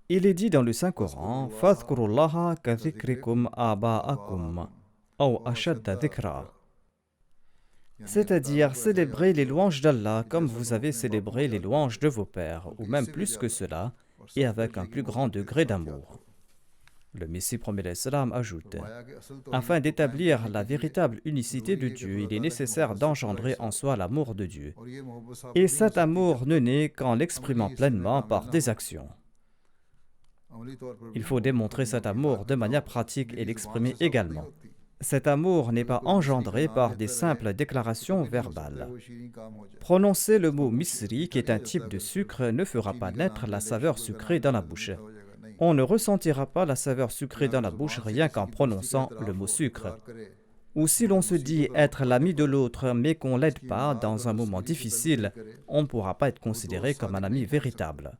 Il est dit dans le Saint-Coran, « Fadhkurullaha ka dhikrikum aba'akum » ou « ashadda dhikra » c'est-à-dire célébrer les louanges d'Allah comme vous avez célébré les louanges de vos pères, ou même plus que cela, et avec un plus grand degré d'amour. Le Messie promet l'Islam ajoute, afin d'établir la véritable unicité de Dieu, il est nécessaire d'engendrer en soi l'amour de Dieu. Et cet amour ne naît qu'en l'exprimant pleinement par des actions. Il faut démontrer cet amour de manière pratique et l'exprimer également. Cet amour n'est pas engendré par des simples déclarations verbales. Prononcer le mot misri, qui est un type de sucre, ne fera pas naître la saveur sucrée dans la bouche. On ne ressentira pas la saveur sucrée dans la bouche rien qu'en prononçant le mot sucre. Ou si l'on se dit être l'ami de l'autre, mais qu'on ne l'aide pas dans un moment difficile, on ne pourra pas être considéré comme un ami véritable.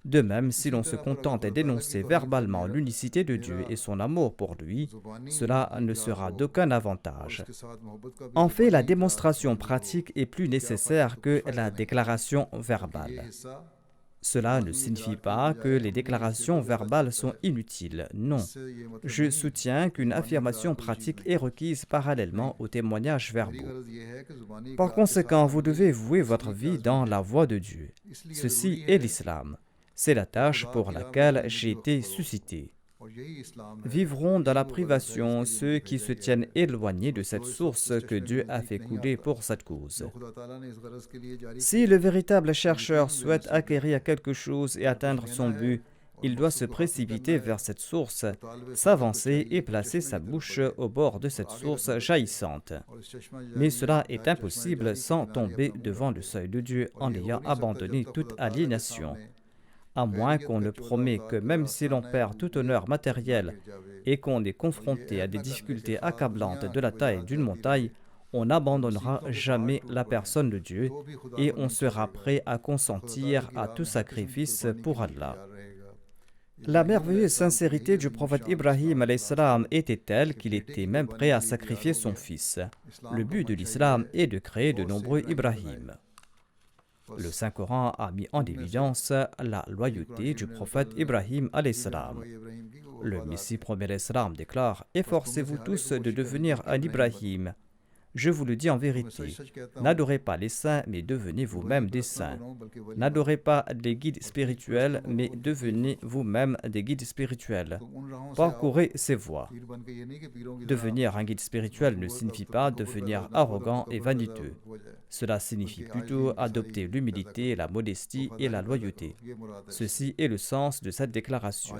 De même, si l'on se contente d'énoncer verbalement l'unicité de Dieu et son amour pour lui, cela ne sera d'aucun avantage. En fait, la démonstration pratique est plus nécessaire que la déclaration verbale. Cela ne signifie pas que les déclarations verbales sont inutiles, non. Je soutiens qu'une affirmation pratique est requise parallèlement aux témoignages verbaux. Par conséquent, vous devez vouer votre vie dans la voie de Dieu. Ceci est l'islam. C'est la tâche pour laquelle j'ai été suscité. Vivront dans la privation ceux qui se tiennent éloignés de cette source que Dieu a fait couler pour cette cause. Si le véritable chercheur souhaite acquérir quelque chose et atteindre son but, il doit se précipiter vers cette source, s'avancer et placer sa bouche au bord de cette source jaillissante. Mais cela est impossible sans tomber devant le seuil de Dieu en ayant abandonné toute aliénation. À moins qu'on ne promet que même si l'on perd tout honneur matériel et qu'on est confronté à des difficultés accablantes de la taille d'une montagne, on n'abandonnera jamais la personne de Dieu et on sera prêt à consentir à tout sacrifice pour Allah. La merveilleuse sincérité du prophète Ibrahim alayhi salam était telle qu'il était même prêt à sacrifier son fils. Le but de l'islam est de créer de nombreux Ibrahim. Le Saint-Coran a mis en évidence la loyauté du prophète Ibrahim alayhi salam. Le Messie promet l'Islam déclare « Efforcez-vous tous de devenir un Ibrahim. Je vous le dis en vérité, n'adorez pas les saints, mais devenez vous-même des saints. N'adorez pas des guides spirituels, mais devenez vous-même des guides spirituels. Parcourez ces voies. » Devenir un guide spirituel ne signifie pas devenir arrogant et vaniteux. Cela signifie plutôt adopter l'humilité, la modestie et la loyauté. Ceci est le sens de cette déclaration.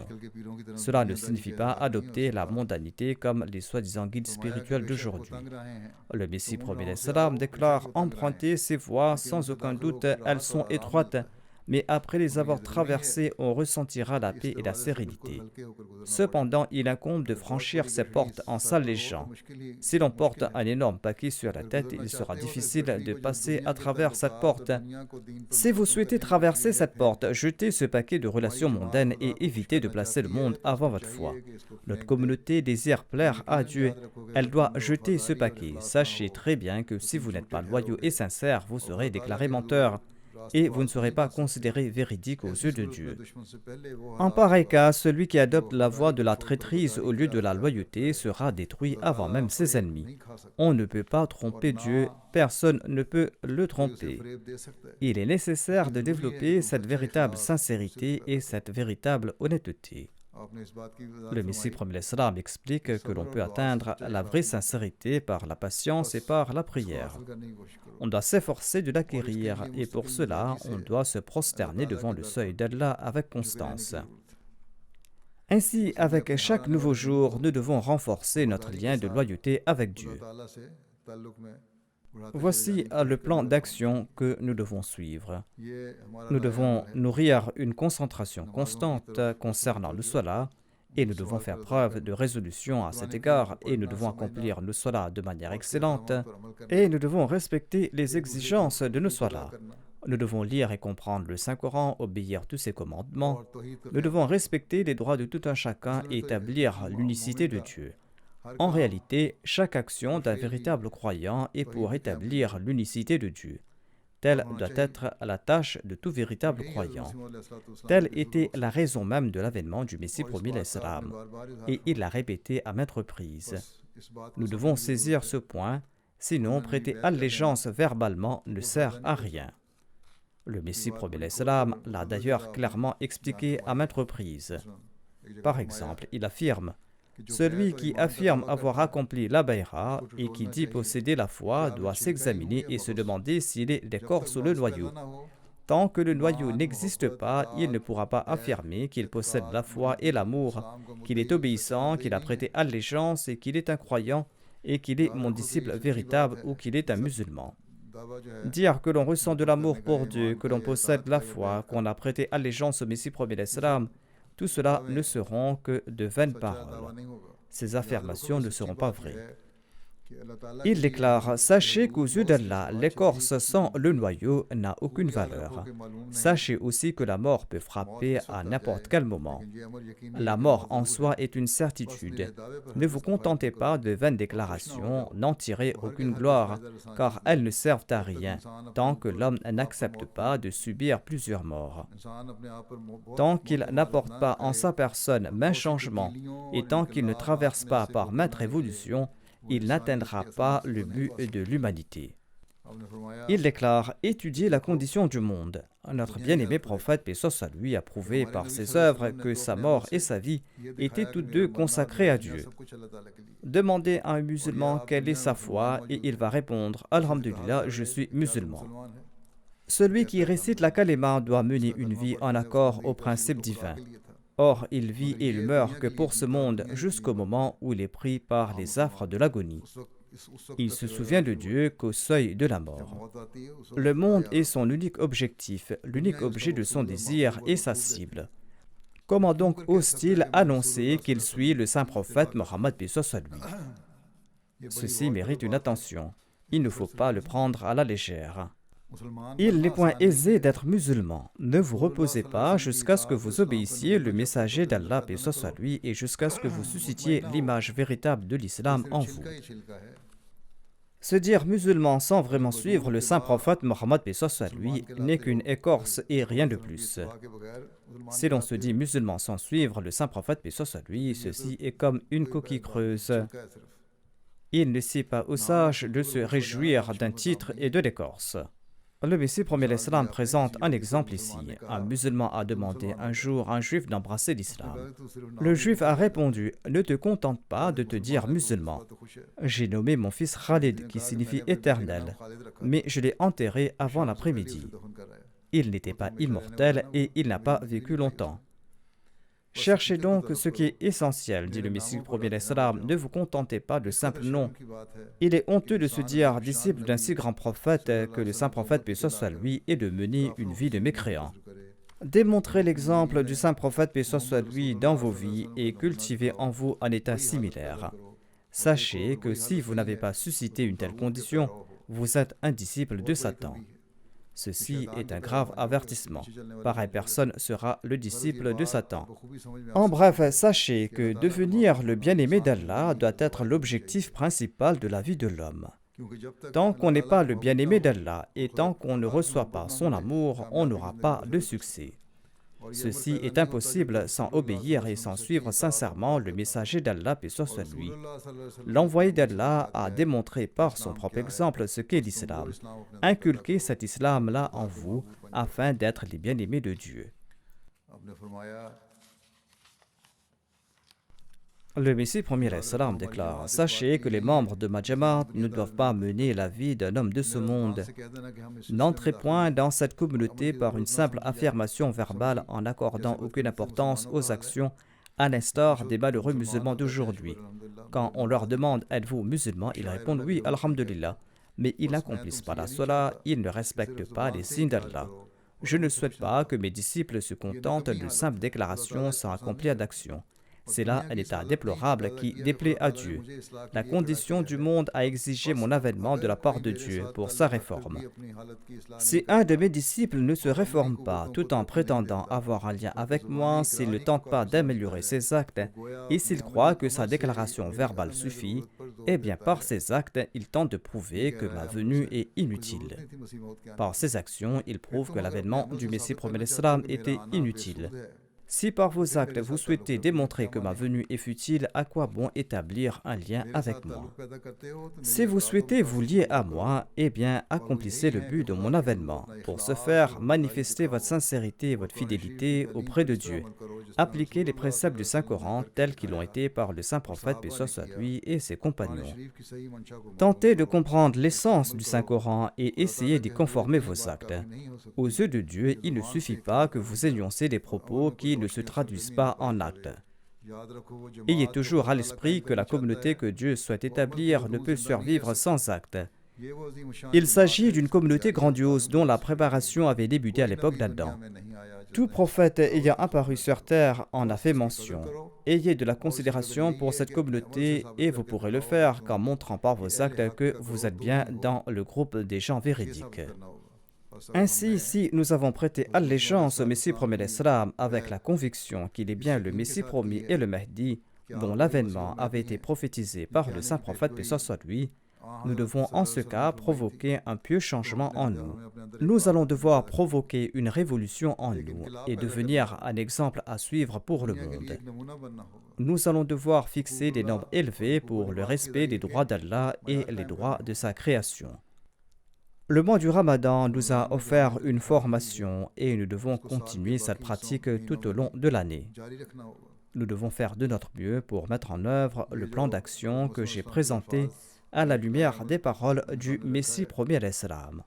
Cela ne signifie pas adopter la mondanité comme les soi-disant guides spirituels d'aujourd'hui. Le Messie promet l'Islam déclare « Empruntez ces voies, sans aucun doute, elles sont étroites, mais après les avoir traversées, on ressentira la paix et la sérénité. Cependant, il incombe de franchir ces portes en s'allégeant. Si l'on porte un énorme paquet sur la tête, il sera difficile de passer à travers cette porte. Si vous souhaitez traverser cette porte, jetez ce paquet de relations mondaines et évitez de placer le monde avant votre foi. Notre communauté désire plaire à Dieu. Elle doit jeter ce paquet. Sachez très bien que si vous n'êtes pas loyaux et sincères, vous serez déclarés menteurs et vous ne serez pas considérés véridiques aux yeux de Dieu. En pareil cas, celui qui adopte la voie de la traîtrise au lieu de la loyauté sera détruit avant même ses ennemis. On ne peut pas tromper Dieu, personne ne peut le tromper. Il est nécessaire de développer cette véritable sincérité et cette véritable honnêteté. Le Messie promet l'Islam explique que l'on peut atteindre la vraie sincérité par la patience et par la prière. On doit s'efforcer de l'acquérir et pour cela, on doit se prosterner devant le seuil d'Allah avec constance. Ainsi, avec chaque nouveau jour, nous devons renforcer notre lien de loyauté avec Dieu. Voici le plan d'action que nous devons suivre. Nous devons nourrir une concentration constante concernant le salat et nous devons faire preuve de résolution à cet égard et nous devons accomplir le salat de manière excellente et nous devons respecter les exigences de nos salats. Nous devons lire et comprendre le Saint-Coran, obéir tous ses commandements. Nous devons respecter les droits de tout un chacun et établir l'unicité de Dieu. En réalité, chaque action d'un véritable croyant est pour établir l'unicité de Dieu. Telle doit être la tâche de tout véritable croyant. Telle était la raison même de l'avènement du Messie promis l'Islam, et il l'a répété à maintes reprises. Nous devons saisir ce point, sinon prêter allégeance verbalement ne sert à rien. Le Messie promis l'Islam l'a d'ailleurs clairement expliqué à maintes reprises. Par exemple, il affirme: celui qui affirme avoir accompli la bayra et qui dit posséder la foi doit s'examiner et se demander s'il est d'écorce ou le noyau. Tant que le noyau n'existe pas, il ne pourra pas affirmer qu'il possède la foi et l'amour, qu'il est obéissant, qu'il a prêté allégeance et qu'il est un croyant et qu'il est mon disciple véritable ou qu'il est un musulman. Dire que l'on ressent de l'amour pour Dieu, que l'on possède la foi, qu'on a prêté allégeance au Messie promis l'Islam, tout cela ne seront que de vaines paroles. Ces affirmations ne seront pas vraies. Il déclare: sachez qu'aux yeux d'Allah, l'écorce sans le noyau n'a aucune valeur. Sachez aussi que la mort peut frapper à n'importe quel moment. La mort en soi est une certitude. Ne vous contentez pas de vaines déclarations, n'en tirez aucune gloire, car elles ne servent à rien, tant que l'homme n'accepte pas de subir plusieurs morts. Tant qu'il n'apporte pas en sa personne maints changements, et tant qu'il ne traverse pas par maintes révolutions, il n'atteindra pas le but de l'humanité. Il déclare: étudiez la condition du monde. Notre bien-aimé prophète, paix soit sur lui, a prouvé par ses œuvres que sa mort et sa vie étaient toutes deux consacrées à Dieu. Demandez à un musulman quelle est sa foi et il va répondre: Alhamdulillah, je suis musulman. Celui qui récite la kalima doit mener une vie en accord aux principes divins. Or, il vit et il meurt que pour ce monde jusqu'au moment où il est pris par les affres de l'agonie. Il se souvient de Dieu qu'au seuil de la mort. Le monde est son unique objectif, l'unique objet de son désir et sa cible. Comment donc ose-t-il annoncer qu'il suit le saint prophète Mohammed paix soit sur lui? Ceci mérite une attention. Il ne faut pas le prendre à la légère. Il n'est point aisé d'être musulman. Ne vous reposez pas jusqu'à ce que vous obéissiez le messager d'Allah, paix soit sur lui, et jusqu'à ce que vous suscitiez l'image véritable de l'islam en vous. Se dire musulman sans vraiment suivre le saint prophète Mohammed, paix soit sur lui, n'est qu'une écorce et rien de plus. Si l'on se dit musulman sans suivre le saint prophète, paix soit sur lui, ceci est comme une coquille creuse. Il ne sied pas aux sages de se réjouir d'un titre et de l'écorce. Le Messie promet l'Islam présente un exemple ici. Un musulman a demandé un jour à un juif d'embrasser l'islam. Le juif a répondu: ne te contente pas de te dire musulman. J'ai nommé mon fils Khalid, qui signifie éternel, mais je l'ai enterré avant l'après-midi. Il n'était pas immortel et il n'a pas vécu longtemps. Cherchez donc ce qui est essentiel, dit le Messie premier d'Islam. Ne vous contentez pas de simples noms. Il est honteux de se dire disciple d'un si grand prophète que le saint prophète, paix soit lui, et de mener une vie de mécréant. Démontrez l'exemple du saint prophète, paix soit lui, dans vos vies et cultivez en vous un état similaire. Sachez que si vous n'avez pas suscité une telle condition, vous êtes un disciple de Satan. Ceci est un grave avertissement. Pareille personne sera le disciple de Satan. En bref, sachez que devenir le bien-aimé d'Allah doit être l'objectif principal de la vie de l'homme. Tant qu'on n'est pas le bien-aimé d'Allah et tant qu'on ne reçoit pas son amour, on n'aura pas de succès. Ceci est impossible sans obéir et sans suivre sincèrement le messager d'Allah, paix soit lui. L'envoyé d'Allah a démontré par son propre exemple ce qu'est l'islam. Inculquez cet islam-là en vous afin d'être les bien-aimés de Dieu. Le Messie premier salam déclare: Sachez que les membres de ma Jamaat ne doivent pas mener la vie d'un homme de ce monde. N'entrez point dans cette communauté par une simple affirmation verbale en n'accordant aucune importance aux actions, à l'instar des malheureux musulmans d'aujourd'hui. Quand on leur demande: Êtes-vous musulman? Ils répondent: Oui, alhamdulillah. Mais ils n'accomplissent pas la salat, ils ne respectent pas les signes d'Allah. Je ne souhaite pas que mes disciples se contentent de simples déclarations sans accomplir d'action. C'est là un état déplorable qui déplaît à Dieu. La condition du monde a exigé mon avènement de la part de Dieu pour sa réforme. Si un de mes disciples ne se réforme pas tout en prétendant avoir un lien avec moi, s'il ne tente pas d'améliorer ses actes et s'il croit que sa déclaration verbale suffit, eh bien par ses actes, il tente de prouver que ma venue est inutile. Par ses actions, il prouve que l'avènement du Messie premier d'Islam était inutile. Si par vos actes vous souhaitez démontrer que ma venue est futile, à quoi bon établir un lien avec moi? Si vous souhaitez vous lier à moi, eh bien accomplissez le but de mon avènement. Pour ce faire, manifestez votre sincérité et votre fidélité auprès de Dieu. Appliquez les préceptes du Saint-Coran tels qu'ils ont été par le saint prophète, paix soit lui, et ses compagnons. Tentez de comprendre l'essence du Saint-Coran et essayez d'y conformer vos actes. Aux yeux de Dieu, il ne suffit pas que vous énoncez des propos qui ne se traduisent pas en actes. Ayez toujours à l'esprit que la communauté que Dieu souhaite établir ne peut survivre sans actes. Il s'agit d'une communauté grandiose dont la préparation avait débuté à l'époque d'Adam. Tout prophète ayant apparu sur terre en a fait mention. Ayez de la considération pour cette communauté et vous pourrez le faire qu'en montrant par vos actes que vous êtes bien dans le groupe des gens véridiques. Ainsi, si nous avons prêté allégeance au Messie premier d'Islam avec la conviction qu'il est bien le Messie promis et le Mahdi, dont l'avènement avait été prophétisé par le saint prophète, paix soit lui, nous devons en ce cas provoquer un pieux changement en nous. Nous allons devoir provoquer une révolution en nous et devenir un exemple à suivre pour le monde. Nous allons devoir fixer des normes élevées pour le respect des droits d'Allah et les droits de sa création. Le mois du Ramadan nous a offert une formation et nous devons continuer cette pratique tout au long de l'année. Nous devons faire de notre mieux pour mettre en œuvre le plan d'action que j'ai présenté à la lumière des paroles du Messie premier d'Islam.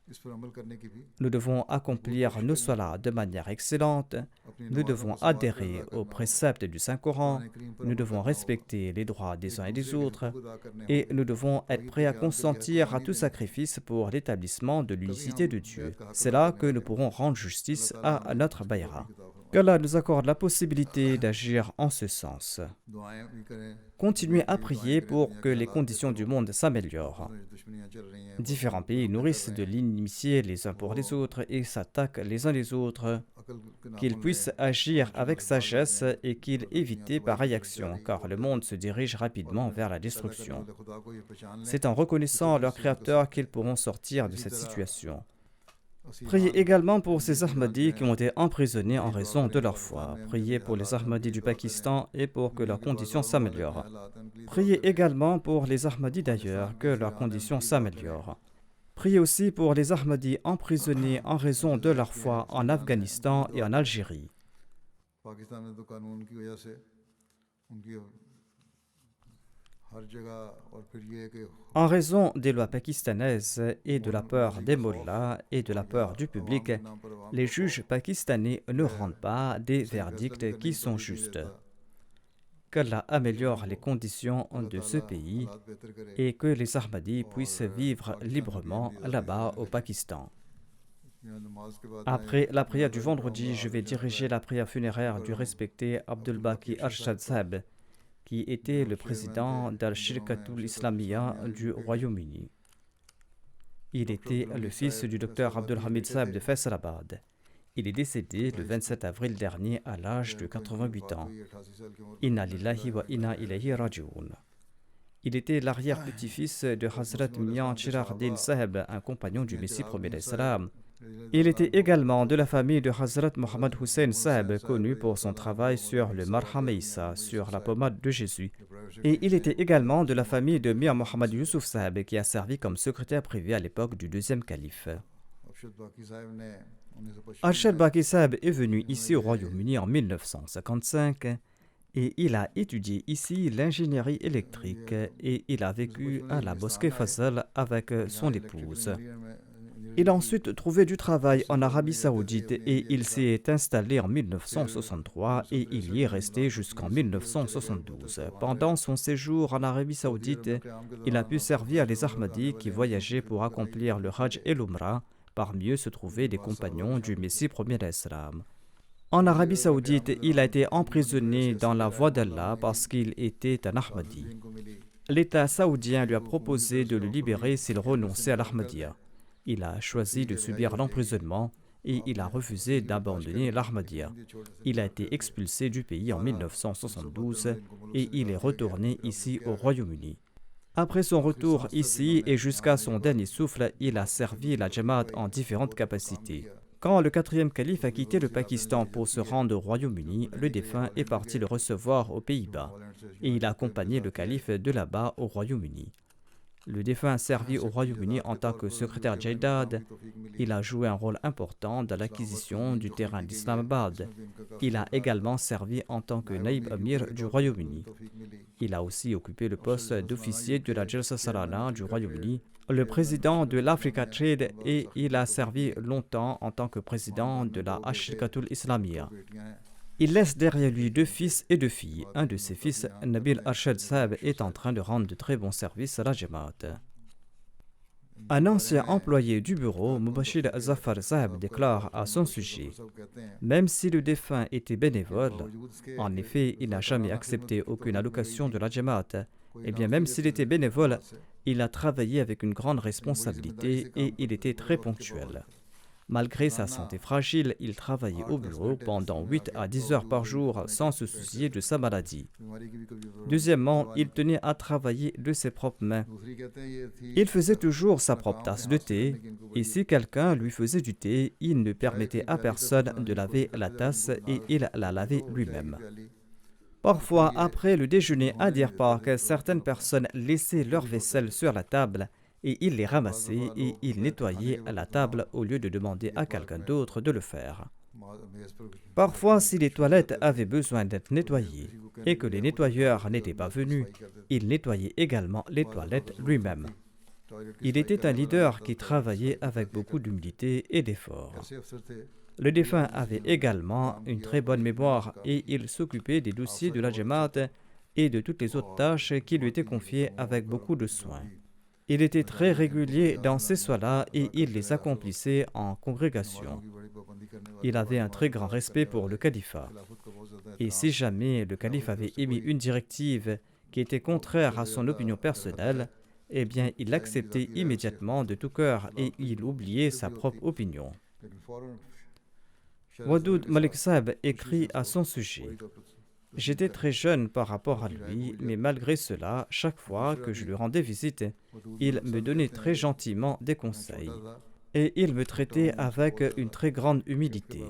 Nous devons accomplir nos salats de manière excellente, nous devons adhérer aux préceptes du Saint-Coran, nous devons respecter les droits des uns et des autres, et nous devons être prêts à consentir à tout sacrifice pour l'établissement de l'unicité de Dieu. C'est là que nous pourrons rendre justice à notre Bayra. Qu'Allah nous accorde la possibilité d'agir en ce sens. Continuez à prier pour que les conditions du monde s'améliorent. Différents pays nourrissent de l'inimitié les uns pour les autres et s'attaquent les uns les autres. Qu'ils puissent agir avec sagesse et qu'ils évitent pareille action, car le monde se dirige rapidement vers la destruction. C'est en reconnaissant leur Créateur qu'ils pourront sortir de cette situation. Priez également pour ces Ahmadis qui ont été emprisonnés en raison de leur foi. Priez pour les Ahmadis du Pakistan et pour que leurs conditions s'améliorent. Priez également pour les Ahmadis d'ailleurs, que leurs conditions s'améliorent. Priez aussi pour les Ahmadis emprisonnés en raison de leur foi en Afghanistan et en Algérie. En raison des lois pakistanaises et de la peur des mollahs et de la peur du public, les juges pakistanais ne rendent pas des verdicts qui sont justes. Qu'Allah améliore les conditions de ce pays et que les Ahmadis puissent vivre librement là-bas au Pakistan. Après la prière du vendredi, je vais diriger la prière funéraire du respecté Abdul Baqi Arshad Saheb, qui était le président d'Al-Shirkatul Islamiyya du Royaume-Uni. Il était le fils du docteur Abdul Hamid Saheb de Faisalabad. Il est décédé le 27 avril dernier à l'âge de 88 ans. Inna lillahi wa inna ilayhi raji'un. Il était l'arrière-petit-fils de Hazrat Mian Chirardin Saheb, un compagnon du Messie premier salam. Il était également de la famille de Hazrat Muhammad Hussein Saheb, connu pour son travail sur le Marham Isa, sur la pommade de Jésus. Et il était également de la famille de Mir Muhammad Yusuf Saheb, qui a servi comme secrétaire privé à l'époque du deuxième calife. Arshad Baqi Saheb est venu ici au Royaume-Uni en 1955 et il a étudié ici l'ingénierie électrique et il a vécu à la Bosquet Fazal avec son épouse. Il a ensuite trouvé du travail en Arabie Saoudite et il s'est installé en 1963 et il y est resté jusqu'en 1972. Pendant son séjour en Arabie Saoudite, il a pu servir les Ahmadis qui voyageaient pour accomplir le Hajj et l'Umrah. Parmi eux se trouvaient des compagnons du Messie premier d'Islam. En Arabie Saoudite, il a été emprisonné dans la voie d'Allah parce qu'il était un Ahmadi. L'État saoudien lui a proposé de le libérer s'il renonçait à l'Ahmadiyya. Il a choisi de subir l'emprisonnement et il a refusé d'abandonner l'Ahmadiyya. Il a été expulsé du pays en 1972 et il est retourné ici au Royaume-Uni. Après son retour ici et jusqu'à son dernier souffle, il a servi la Jamaat en différentes capacités. Quand le quatrième calife a quitté le Pakistan pour se rendre au Royaume-Uni, le défunt est parti le recevoir aux Pays-Bas et il a accompagné le calife de là-bas au Royaume-Uni. Le défunt a servi au Royaume-Uni en tant que secrétaire Jaidad. Il a joué un rôle important dans l'acquisition du terrain d'Islamabad. Il a également servi en tant que Naïb Amir du Royaume-Uni. Il a aussi occupé le poste d'officier de la Jalsa Salana du Royaume-Uni, le président de l'Africa Trade et il a servi longtemps en tant que président de la Ashirkatul Islamiyya. Il laisse derrière lui 2 fils et 2 filles. Un de ses fils, Nabil Arshad Saheb, est en train de rendre de très bons services à la Jamaat. Un ancien employé du bureau, Mubashir Zafar Saheb, déclare à son sujet: même si le défunt était bénévole, en effet, il n'a jamais accepté aucune allocation de la Jamaat, et bien même s'il était bénévole, il a travaillé avec une grande responsabilité et il était très ponctuel. Malgré sa santé fragile, il travaillait au bureau pendant 8 à 10 heures par jour sans se soucier de sa maladie. Deuxièmement, il tenait à travailler de ses propres mains. Il faisait toujours sa propre tasse de thé et si quelqu'un lui faisait du thé, il ne permettait à personne de laver la tasse et il la lavait lui-même. Parfois, après le déjeuner à Deer Park, certaines personnes laissaient leur vaisselle sur la table et il les ramassait et il nettoyait la table au lieu de demander à quelqu'un d'autre de le faire. Parfois, si les toilettes avaient besoin d'être nettoyées et que les nettoyeurs n'étaient pas venus, il nettoyait également les toilettes lui-même. Il était un leader qui travaillait avec beaucoup d'humilité et d'effort. Le défunt avait également une très bonne mémoire et il s'occupait des dossiers de la Jamaat et de toutes les autres tâches qui lui étaient confiées avec beaucoup de soin. Il était très régulier dans ces soins-là et il les accomplissait en congrégation. Il avait un très grand respect pour le califat. Et si jamais le calife avait émis une directive qui était contraire à son opinion personnelle, eh bien il l'acceptait immédiatement de tout cœur et il oubliait sa propre opinion. Wadoud Malik Saheb écrit à son sujet: j'étais très jeune par rapport à lui, mais malgré cela, chaque fois que je lui rendais visite, il me donnait très gentiment des conseils et il me traitait avec une très grande humilité.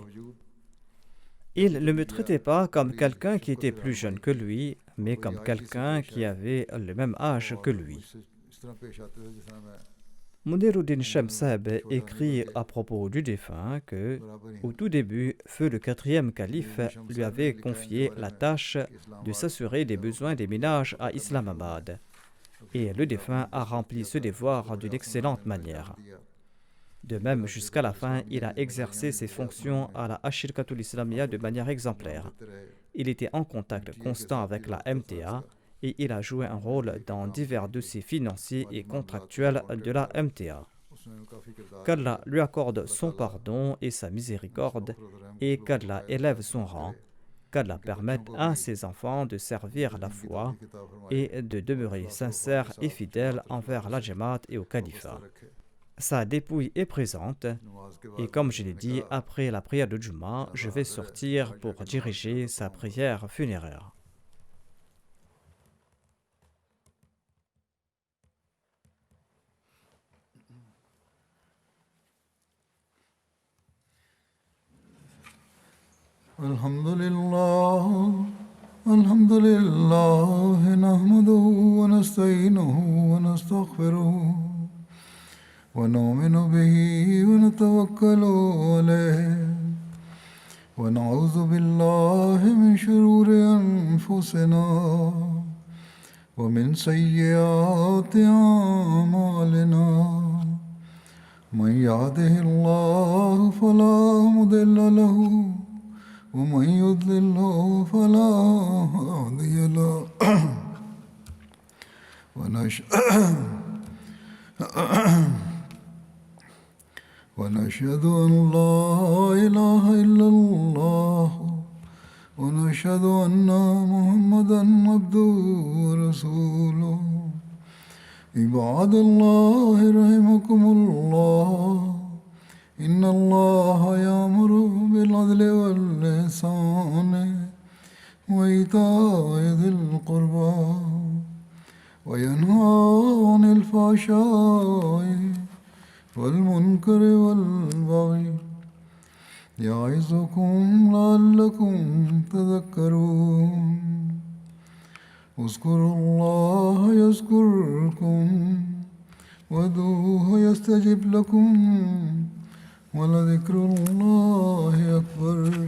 Il ne me traitait pas comme quelqu'un qui était plus jeune que lui, mais comme quelqu'un qui avait le même âge que lui. Muniruddin Shamsab écrit à propos du défunt que, au tout début, feu le quatrième calife lui avait confié la tâche de s'assurer des besoins des ménages à Islamabad, et le défunt a rempli ce devoir d'une excellente manière. De même, jusqu'à la fin, il a exercé ses fonctions à la Ashirkatul Islamia de manière exemplaire. Il était en contact constant avec la MTA et il a joué un rôle dans divers dossiers financiers et contractuels de la MTA. Qu'Allah lui accorde son pardon et sa miséricorde et qu'Allah élève son rang, qu'Allah permette à ses enfants de servir la foi et de demeurer sincères et fidèles envers la Jamaat et au califat. Sa dépouille est présente et comme je l'ai dit, après la prière de Juma, je vais sortir pour diriger sa prière funéraire. Alhamdulillah, nahmaduhu wa nasta'inuhu wa nastaghfiruh. ونؤمن به ونتوكل عليه ونعوذ بالله من شرور أنفسنا ومن سيئات أعمالنا من يهده الله فلا مضل له ومن يضلل فلا هادي له ونشهد أن لا إله إلا الله ونشهد أن محمدا عبده ورسوله عباد الله رحمكم الله إن الله يأمر بالعدل والإحسان وإيتاء ذي القربى وينهى عن الفحشاء والمنكر والبغي يعظكم لعلكم تذكرون اذكروا الله يذكركم وادعوه يستجب لكم ولذكر الله أكبر